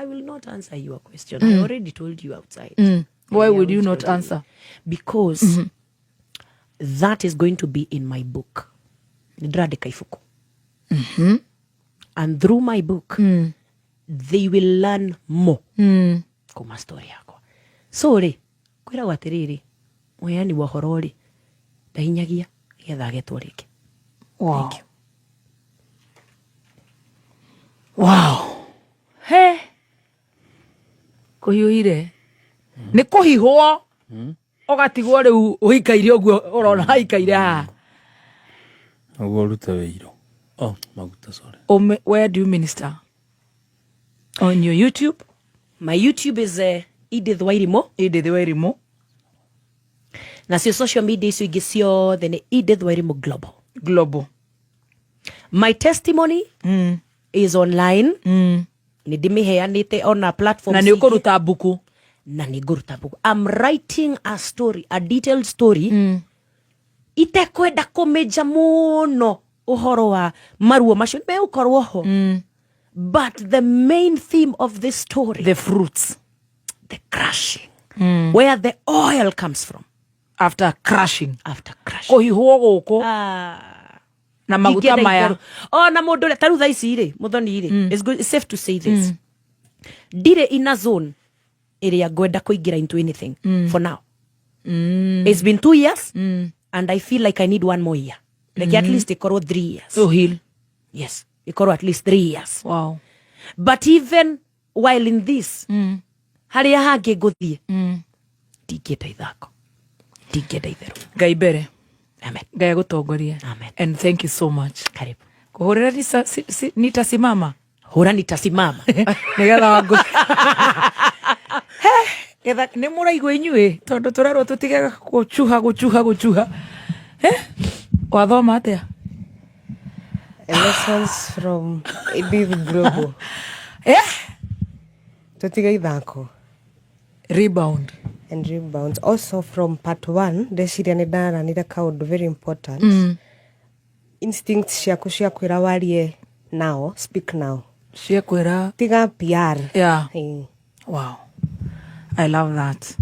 will not answer your question. I already told you outside. Why would you not answer? Because that is going to be in my book. Ndrandika ifuku. And through my book, they will learn more. Kuma story yako. So ri, kwira watiriri, moyani wa horori, ndahinyagia getha getwo riki. Wow. Thank you. Wow. He. Kuhiuhire. Ni kuhihwo. Ogatigwo riu uhikaire ogwo urona haikaire ha. Ogwo rute weiro. Oh, maguta, sorry. Where do you minister? On your YouTube? My YouTube is Edith Wairimo. Edith Wairimo. Na cio social media icio ingi ciothe ni Edith Wairimo Global. My testimony is online. Ni ndimiheanite on a platform. Na ni ukuruta buku. Na ni nguruta buku. I'm writing a story, a detailed story. Itekwenda kumeja muno uhoro wa maruo macio me ukorwo ho. But the main theme of this story, The fruits. the crushing, where the oil comes from. After crushing. Kuhihwo guku. Na maguta maya. Na mundu ria taru thaici ri muthoni ri. It's safe to say this. Ndire in a zone area ngwenda kuingira into anything for now. It's been 2 years and I feel like I need 1 more year. Like at least ikorwo 3 years. So heal. Yes. Ikorwo at least 3 years. Wow. But even while in this, haria hangi nguthie. Ndingĩenda ithako. Ndingĩenda itherũ. Ngai mbere. Amen. Ngai agutongorie. Amen. And thank you so much. Karibu. Kuhurira nitasimama. Hura nitasimama. Nigetha wangu. Getha nĩ mũraigua inyuĩ tondũ tũrerwo tũtige gũchuha. Wathoma atĩa? Lessons from Edith Global. Tũtige ithako. Rebound. And rebounds. Also from part 1, ndeciria nĩ ndaranire kaũndũ very important. Instincts ciaku cia kwĩra warie now, speak now. Cia kwĩra. Tiga PR. Yeah. Wow. I love that.